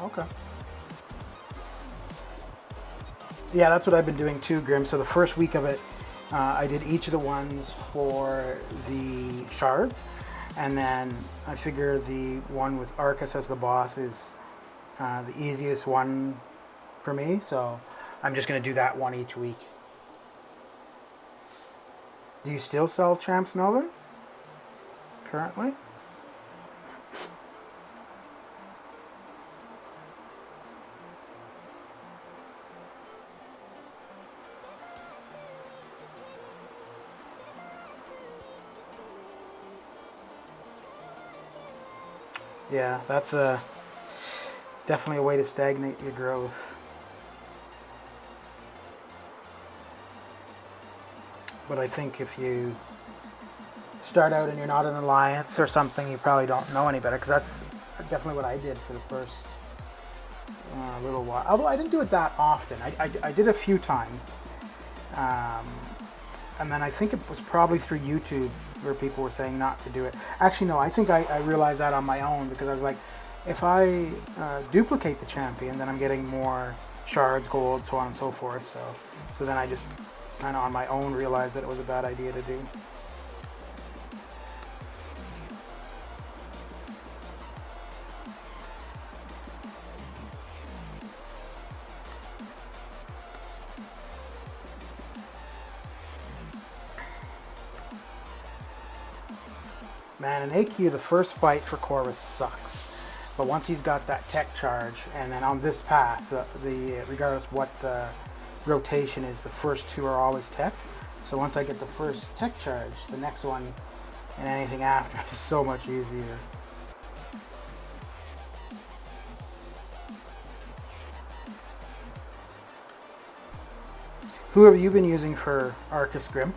Okay. Yeah, that's what I've been doing too, Grim. So the first week of it, I did each of the ones for the shards, and then I figure the one with Arcus as the boss is the easiest one for me, so I'm just going to do that one each week. Do you still sell Champs, Melvin? Currently? Yeah, that's definitely a way to stagnate your growth. But I think if you start out and you're not an alliance or something, you probably don't know any better, because that's definitely what I did for the first a little while. Although I didn't do it that often. I did a few times. And then I think it was probably through YouTube where people were saying not to do it. Actually, no, I think I realized that on my own because I was like, if I duplicate the champion, then I'm getting more shards, gold, so on and so forth. So then I just kind of on my own realized that it was a bad idea to do. Man, in AQ, the first fight for Corvus sucks. But once he's got that tech charge, and then on this path, regardless what the rotation is, the first two are always tech. So once I get the first tech charge, the next one and anything after is so much easier. Who have you been using for Arcus Grim?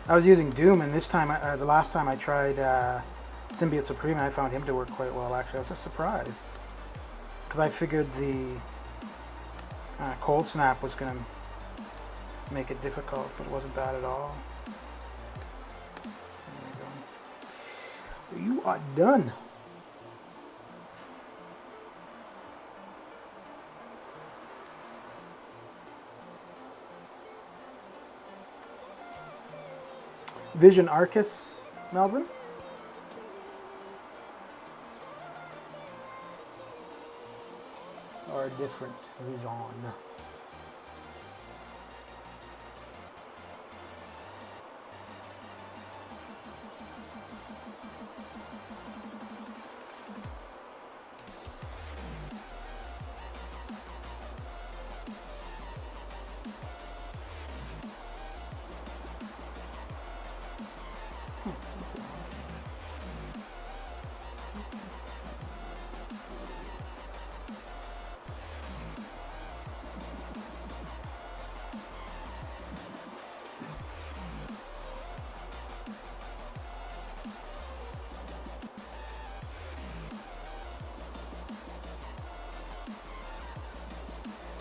I was using Doom, and this time, the last time I tried Symbiote Supreme, I found him to work quite well, actually. I was just surprised. Because I figured the Cold Snap was going to make it difficult, but it wasn't bad at all. There you go. You are done. Vision Arcus, Melvin? Or a different Vision?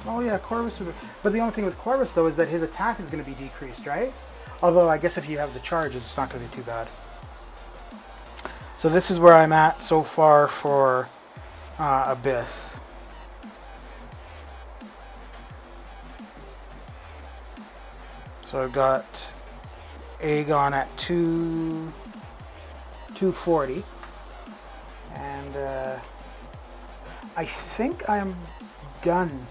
Oh yeah, Corvus would be, but the only thing with Corvus though is that his attack is going to be decreased, right? Although I guess if you have the charges, it's not going to be too bad. So this is where I'm at so far for Abyss. So I've got Aegon at 240, and I think I'm done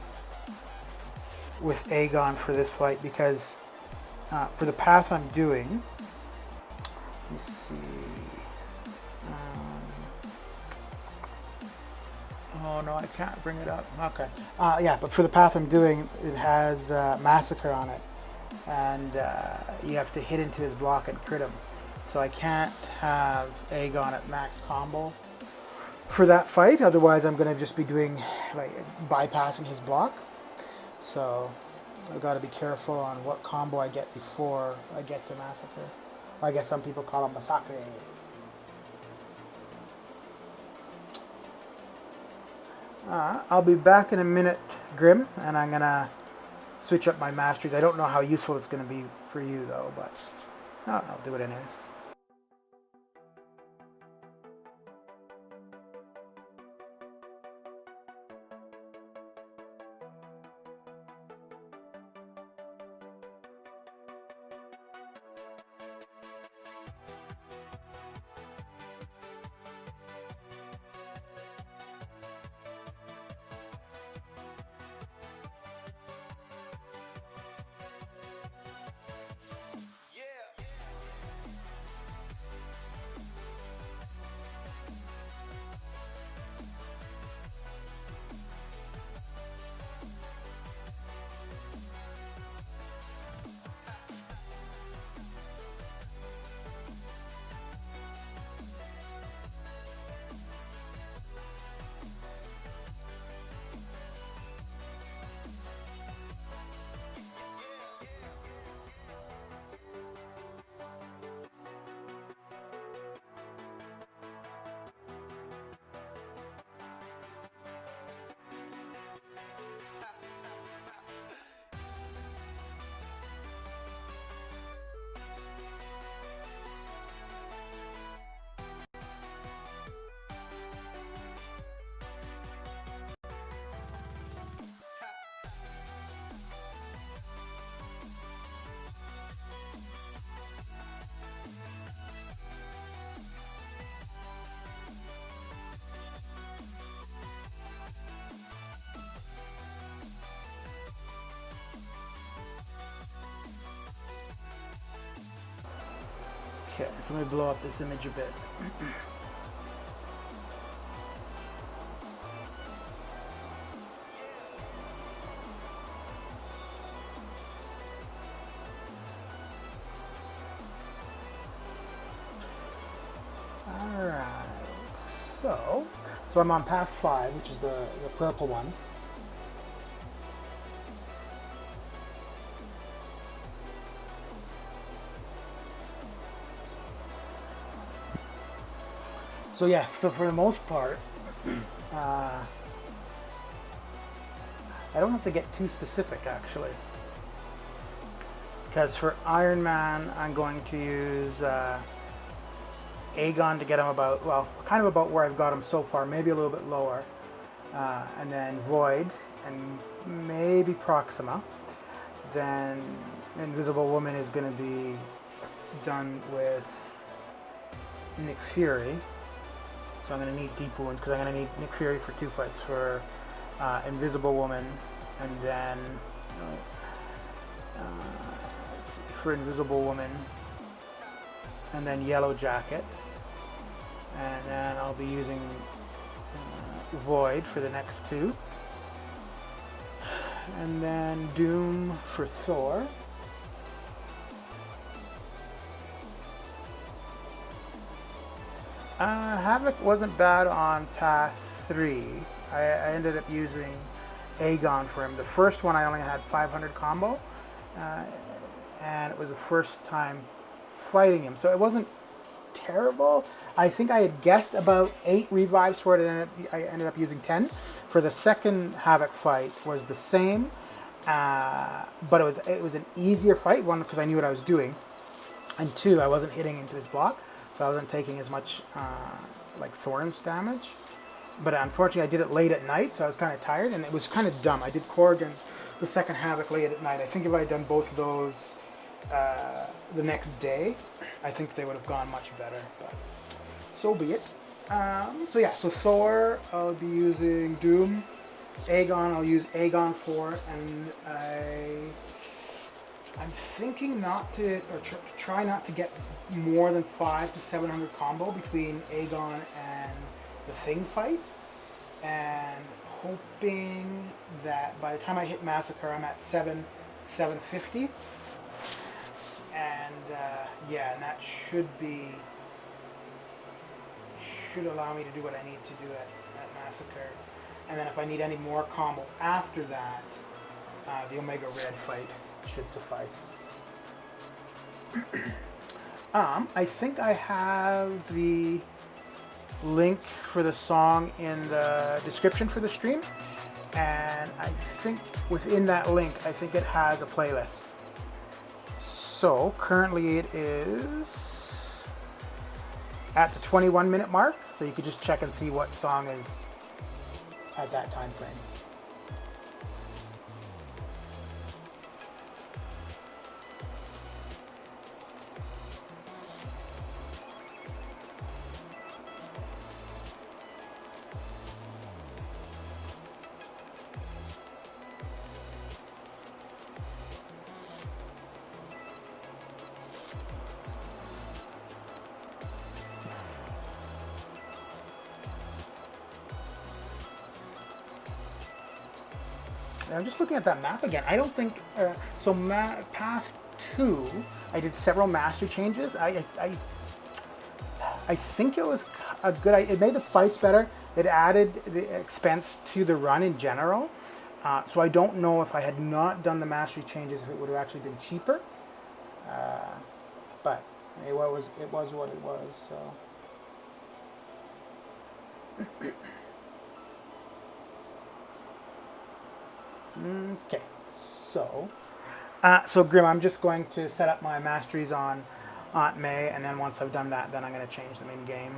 with Aegon for this fight because for the path I'm doing, let me see. Oh no, I can't bring it up. Okay. Yeah, but for the path I'm doing, it has Massacre on it, and you have to hit into his block and crit him. So I can't have Aegon at max combo for that fight. Otherwise, I'm going to just be doing like bypassing his block. So I've got to be careful on what combo I get before I get to Massacre. Or I guess some people call him Massacre. I'll be back in a minute, Grim, and I'm going to switch up my masteries. I don't know how useful it's going to be for you, though, but I'll do it anyways. Okay, so let me blow up this image a bit. Alright, so I'm on path 5, which is the purple one. So yeah, so for the most part, I don't have to get too specific actually. Because for Iron Man, I'm going to use Aegon to get him about, well, kind of about where I've got him so far, maybe a little bit lower. And then Void, and maybe Proxima. Then Invisible Woman is going to be done with Nick Fury. So I'm going to need Deep Wounds, because I'm going to need Nick Fury for 2 fights for Invisible Woman, and then let's see, for Invisible Woman, and then Yellow Jacket, and then I'll be using Void for the next 2, and then Doom for Thor. Havoc wasn't bad on path 3. I ended up using Aegon for him. The first one I only had 500 combo, and it was the first time fighting him, so it wasn't terrible. I think I had guessed about 8 revives for it, and I ended up using 10. For the second Havoc fight was the same, but it was an easier fight. One, because I knew what I was doing, and 2, I wasn't hitting into his block. So I wasn't taking as much like Thorns damage. But unfortunately I did it late at night, so I was kind of tired, and it was kind of dumb. I did Korg and the second Havoc late at night. I think if I had done both of those the next day, I think they would have gone much better, but so be it. So yeah, so Thor, I'll be using Doom. Aegon, I'll use Aegon for, and I'm thinking not to, or try not to get more than 500 to 700 combo between Aegon and the Thing fight, and hoping that by the time I hit Massacre, I'm at 750, and yeah, and that should allow me to do what I need to do at Massacre, and then if I need any more combo after that, the Omega Red fight should suffice. I think I have the link for the song in the description for the stream, and I think within that link, I think it has a playlist. So currently it is at the 21-minute mark, so you could just check and see what song is at that time frame. I'm just looking at that map again. I don't think path 2, I did several master changes. I think it was a good idea. It made the fights better. It added the expense to the run in general. So I don't know if I had not done the mastery changes if it would have actually been cheaper. But it was what it was. So. Okay, so Grim, I'm just going to set up my masteries on Aunt May, and then once I've done that, then I'm going to change them in game.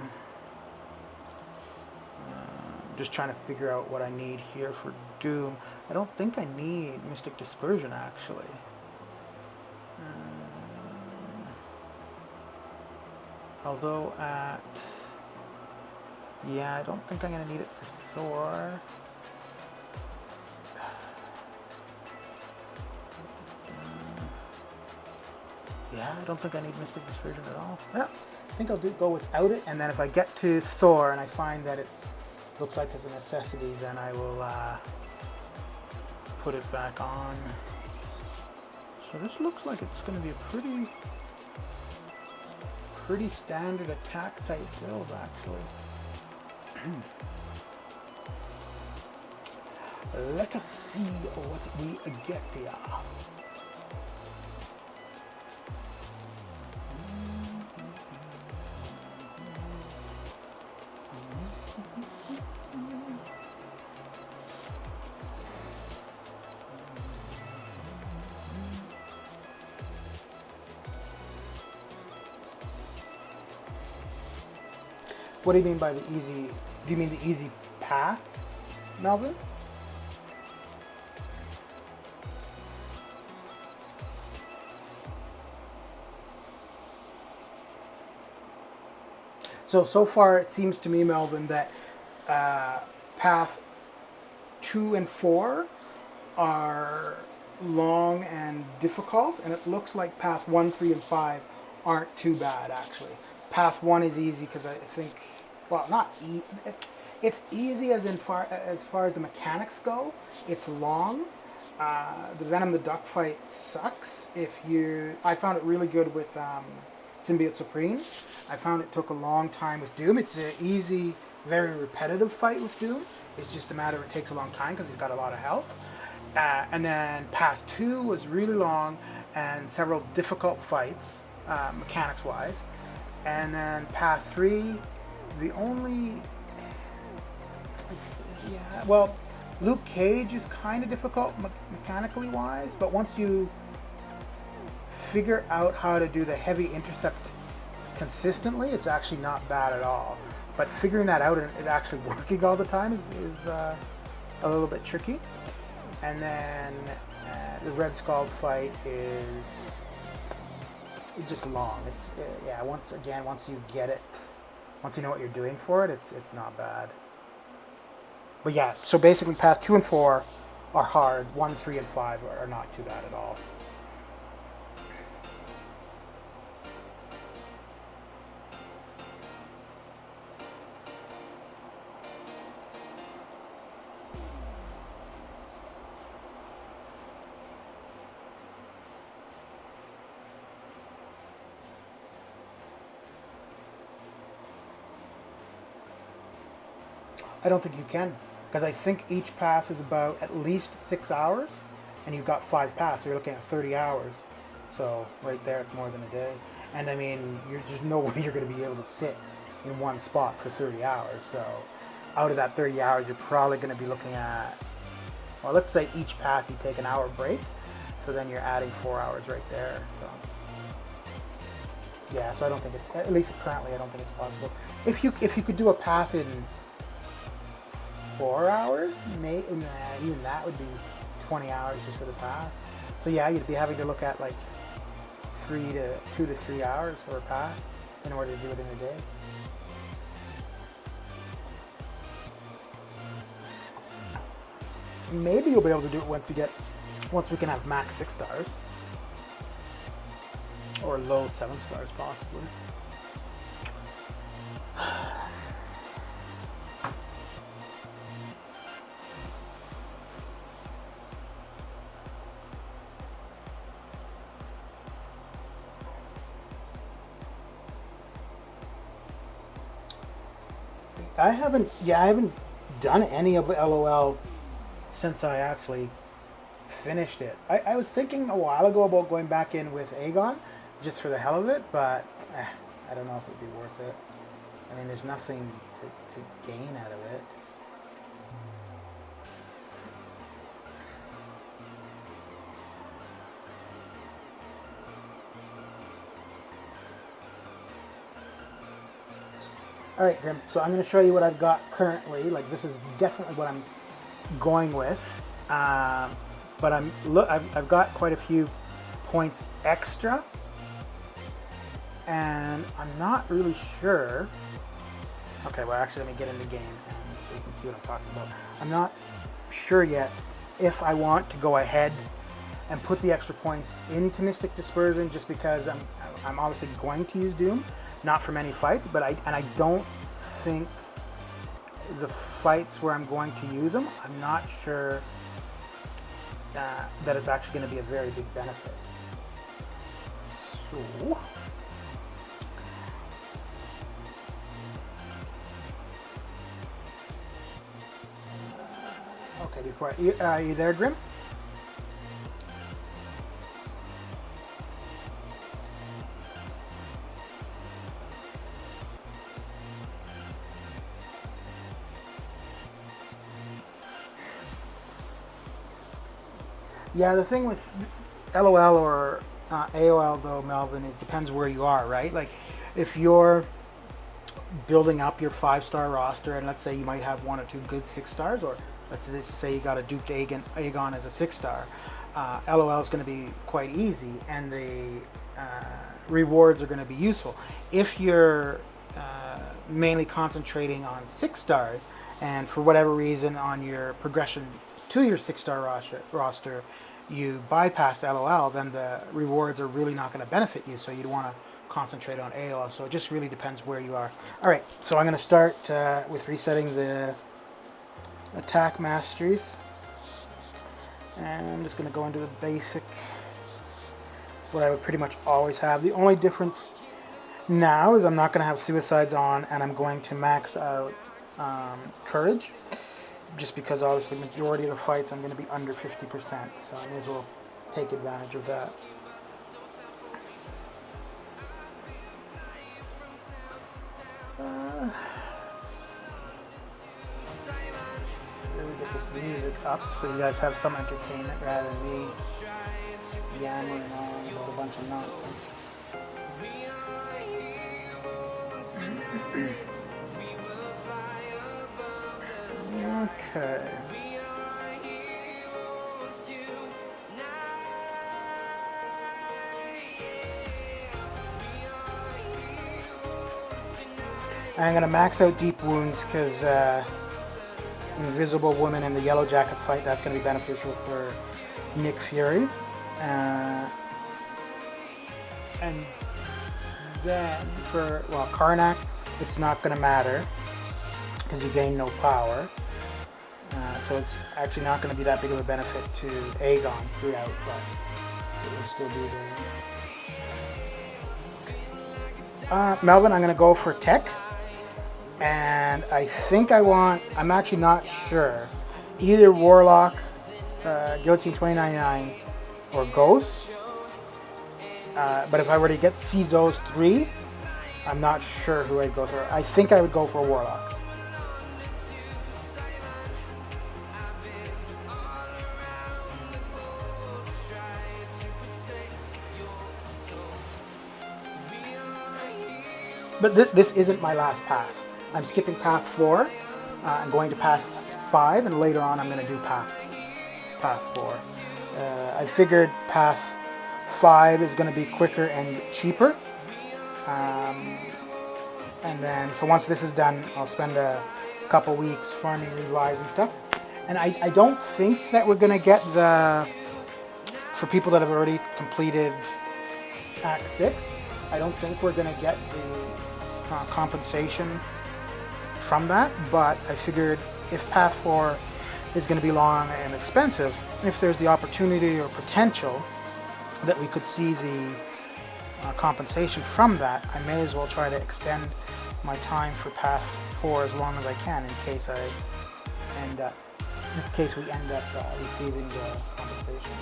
Just trying to figure out what I need here for Doom. I don't think I need Mystic Dispersion, actually. Although yeah, I don't think I'm going to need it for Thor. Yeah, I don't think I need Mystic Dispersion at all. Yeah, I think I'll go without it, and then if I get to Thor and I find that it looks like it's a necessity, then I will put it back on. So this looks like it's going to be a pretty standard attack type build, actually. Let us see what we get here. What do you mean by the easy? Do you mean the easy path, Melvin? So far it seems to me, Melvin, that path 2 and 4 are long and difficult, and it looks like path 1, 3, and 5 aren't too bad, actually. Path 1 is easy because I think, well, not easy. It's easy as far as the mechanics go. It's long. The Venom the Duck fight sucks. I found it really good with Symbiote Supreme. I found it took a long time with Doom. It's an easy, very repetitive fight with Doom. It's just a matter of it takes a long time because he's got a lot of health. And then Path 2 was really long and several difficult fights, mechanics-wise. And then Path 3, the only... Yeah, well, Luke Cage is kind of difficult mechanically-wise, but once you figure out how to do the heavy intercept consistently, it's actually not bad at all. But figuring that out and it actually working all the time is a little bit tricky. And then the Red Skull fight is just long. It's yeah. Once you get it, once you know what you're doing for it, it's not bad. But yeah, so basically, path 2 and 4 are hard. 1, 3, and 5 are not too bad at all. I don't think you can, because I think each pass is about at least 6 hours, and you've got 5 paths, so you're looking at 30 hours. So right there, it's more than a day. And I mean, there's no way you're going to be able to sit in one spot for 30 hours. So out of that 30 hours, you're probably going to be looking at, well, let's say each path you take an hour break. So then you're adding 4 hours right there. So yeah, so I don't think it's, at least currently, I don't think it's possible. If you could do a path in 4 hours, even that would be 20 hours just for the path. So yeah, you'd be having to look at like 2 to 3 hours for a path in order to do it in a day. Maybe you'll be able to do it once we can have max 6 stars. Or low 7 stars possibly. I haven't done any of LOL since I actually finished it. I was thinking a while ago about going back in with Aegon, just for the hell of it, but I don't know if it would be worth it. I mean, there's nothing to gain out of it. Alright, Grim, so I'm going to show you what I've got currently. Like, this is definitely what I'm going with. But I've got quite a few points extra. And I'm not really sure. Okay, well, actually, let me get in the game and so you can see what I'm talking about. I'm not sure yet if I want to go ahead and put the extra points into Mystic Dispersion just because I'm obviously going to use Doom, not for many fights, but I don't think the fights where I'm going to use them, I'm not sure that it's actually going to be a very big benefit. So, okay, before are you there, Grim? Yeah, the thing with LOL or AOL though, Melvin, it depends where you are, right? Like, if you're building up your 5-star roster, and let's say you might have 1 or 2 good 6 stars, or let's say you got a Duped Aegon as a 6-star, LOL is going to be quite easy, and the rewards are going to be useful. If you're mainly concentrating on 6 stars, and for whatever reason on your progression to your 6-star roster, you bypassed LOL, then the rewards are really not going to benefit you. So you'd want to concentrate on AOL. So it just really depends where you are. All right, so I'm going to start with resetting the attack masteries. And I'm just going to go into the basic, what I would pretty much always have. The only difference now is I'm not going to have suicides on, and I'm going to max out courage. Just because obviously the majority of the fights I'm going to be under 50%, so I may as well take advantage of that. Let me get this music up so you guys have some entertainment rather than me yammering on about a bunch of nonsense. Okay. I'm going to max out Deep Wounds because Invisible Woman in the Yellow Jacket fight, that's going to be beneficial for Nick Fury. And then for, well, Karnak, it's not going to matter because you gain no power. So it's actually not going to be that big of a benefit to Aegon throughout, but it will still be there. Melvin, I'm going to go for Tech. And I think I'm actually not sure, either Warlock, Guillotine 2099, or Ghost. But if I were to see those 3, I'm not sure who I'd go for. I think I would go for Warlock. But this isn't my last pass. I'm skipping path 4. I'm going to path 5, and later on I'm going to do path 4. I figured path 5 is going to be quicker and cheaper. And then, so once this is done, I'll spend a couple weeks farming revives and stuff. And I don't think that we're going to get for people that have already completed Act 6, I don't think we're going to get the compensation from that, but I figured if Path 4 is going to be long and expensive, if there's the opportunity or potential that we could see the compensation from that, I may as well try to extend my time for Path 4 as long as I can in case we end up receiving the compensation.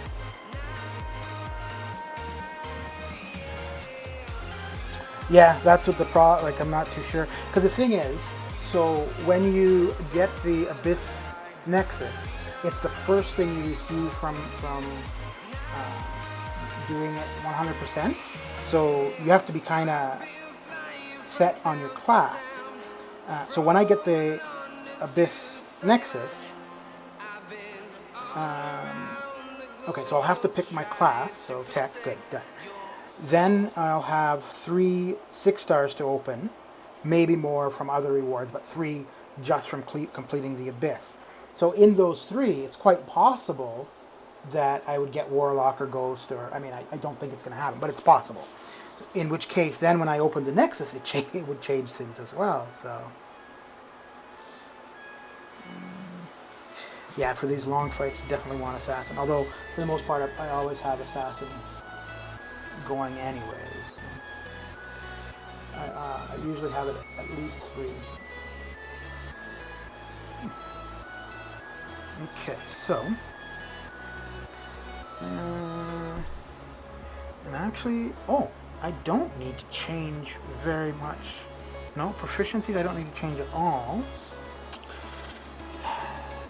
Yeah, that's what I'm not too sure. Because the thing is, so when you get the Abyss Nexus, it's the first thing you receive from doing it 100%. So you have to be kind of set on your class. So when I get the Abyss Nexus, okay, so I'll have to pick my class. So Tech, good, done. Then I'll have 3 6 stars to open, maybe more from other rewards, but 3 just from completing the Abyss. So in those 3, it's quite possible that I would get Warlock or Ghost, or I mean, I don't think it's going to happen, but it's possible. In which case, then when I open the Nexus, it would change things as well. So, yeah, for these long fights, definitely want Assassin. Although for the most part, I always have Assassin going anyways. I usually have it at least 3. Okay, so. And actually, oh, I don't need to change very much. No, proficiencies I don't need to change at all.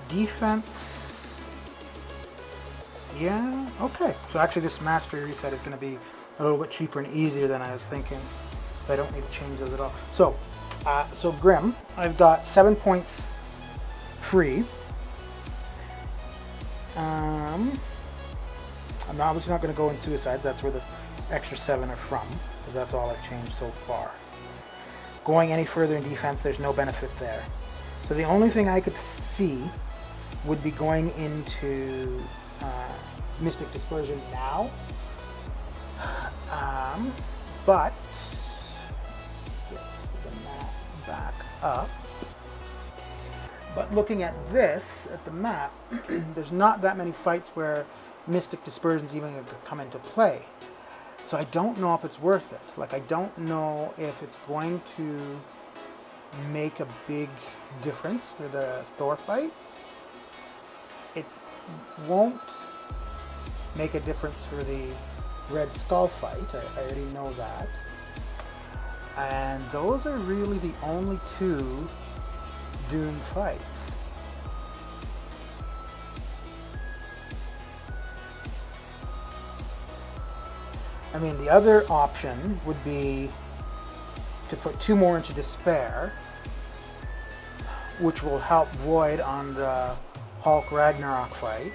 Defense. Yeah, okay. So actually this mastery reset is going to be a little bit cheaper and easier than I was thinking. I don't need to change those at all. So, so Grim, I've got 7 points free. I'm obviously not going to go in suicides. That's where this extra 7 are from, because that's all I've changed so far. Going any further in defense, there's no benefit there. So the only thing I could see would be going into Mystic Dispersion now. But get the map back up. But looking at this, at the map, there's not that many fights where Mystic Dispersion's even going to come into play. So I don't know if it's worth it. Like, I don't know if it's going to make a big difference for the Thor fight. It won't make a difference for the Red Skull fight. I already know that. And those are really the only 2 Dune fights. I mean, the other option would be to put 2 more into Despair, which will help Void on the Hulk Ragnarok fight.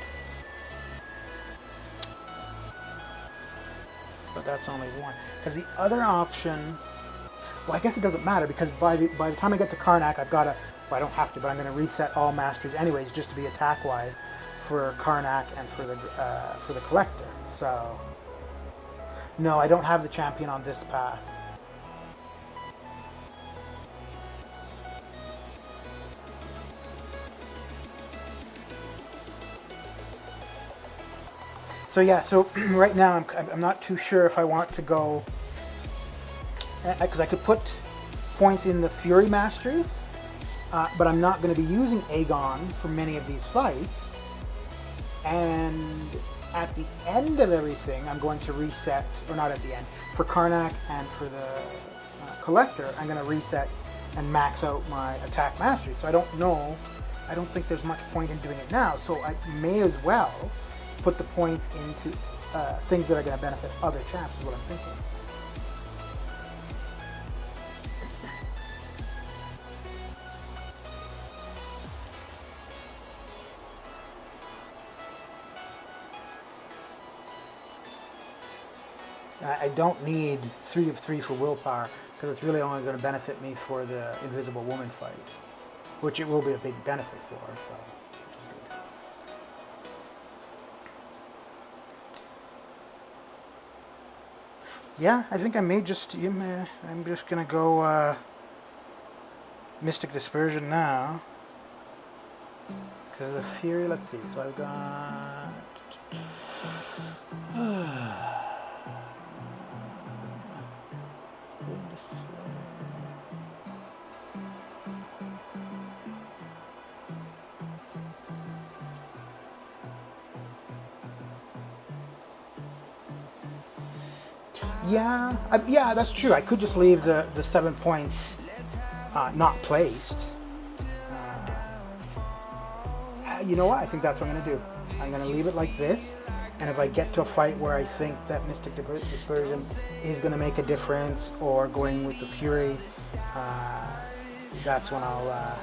But that's only 1. Because the other option, well, I guess it doesn't matter, because by the time I get to Karnak, I've got to, well, I don't have to, but I'm going to reset all masters anyways, just to be attack-wise for Karnak and for the Collector. So, no, I don't have the champion on this path. So yeah, so right now I'm not too sure if I want to go, because I could put points in the Fury Masteries, but I'm not going to be using Aegon for many of these fights. And at the end of everything, I'm going to reset, or not at the end, for Karnak and for the Collector, I'm going to reset and max out my attack mastery. So I don't know, I don't think there's much point in doing it now, so I may as well put the points into things that are going to benefit other champs, is what I'm thinking. I don't need 3 of 3 for willpower, because it's really only going to benefit me for the Invisible Woman fight, which it will be a big benefit for, so which is good. Yeah, I think I may just, I'm just going to go Mystic Dispersion now. Because of the Fury, let's see, so I've got... Yeah, that's true. I could just leave the 7 points not placed. You know what? I think that's what I'm going to do. I'm going to leave it like this, and if I get to a fight where I think that Mystic Dispersion is going to make a difference, or going with the Fury, that's when I'll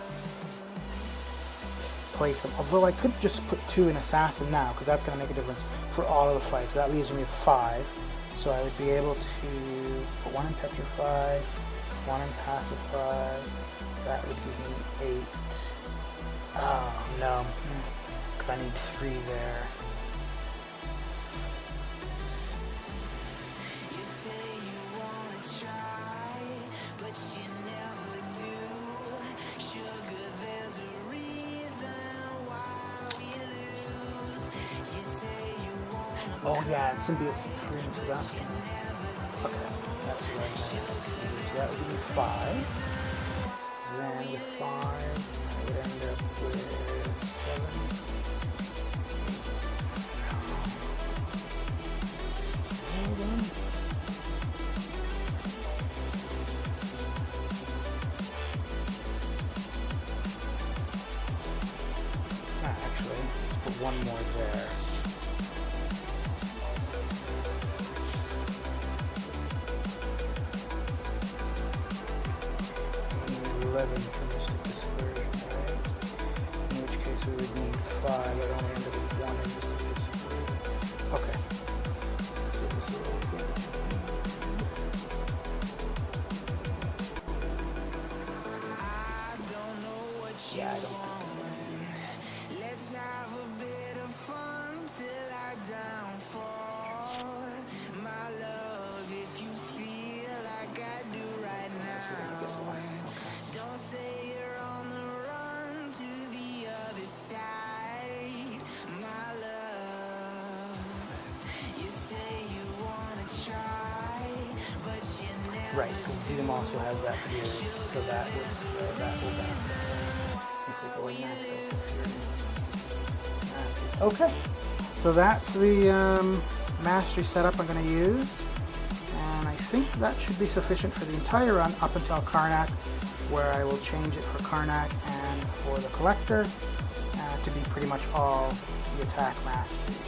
place them. Although I could just put 2 in Assassin now, because that's going to make a difference for all of the fights. That leaves me with 5. So I would be able to put 1 in Petrify, 1 in Pacify. That would give me 8. Oh no, because I need 3 there. Oh yeah, and Symbiote Supreme, so that's gonna... Okay, that's right. So that would give me 5. Then with 5, I would end up with 7. Hold on. Actually, let's put one more there. 11 for Mystic Dispersion, right? In which case we would need 5. I'd only end up with 1 in Mystic Dispersion. Okay. So this is all good. Yeah, I don't think Let's have a bit of fun till I downfall. My love, if you feel like I do right now. Don't say you're on the run to the other side. My love, you say you wanna try, but you never. right, because Doom also has that theory, so that would benefit if we go in max out. Okay, so that's the mastery setup I'm going to use, and I think that should be sufficient for the entire run up until Karnak, where I will change it for Karnak and for the Collector to be pretty much all the attack masteries.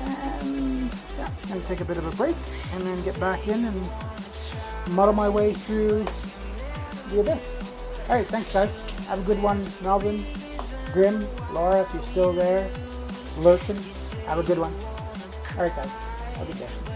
And yeah, I'm going to take a bit of a break and then get back in and muddle my way through the Abyss. Alright, thanks guys. Have a good one, Melvin, Grim, Laura, if you're still there, lurking. Have a good one. Alright guys, have a good day.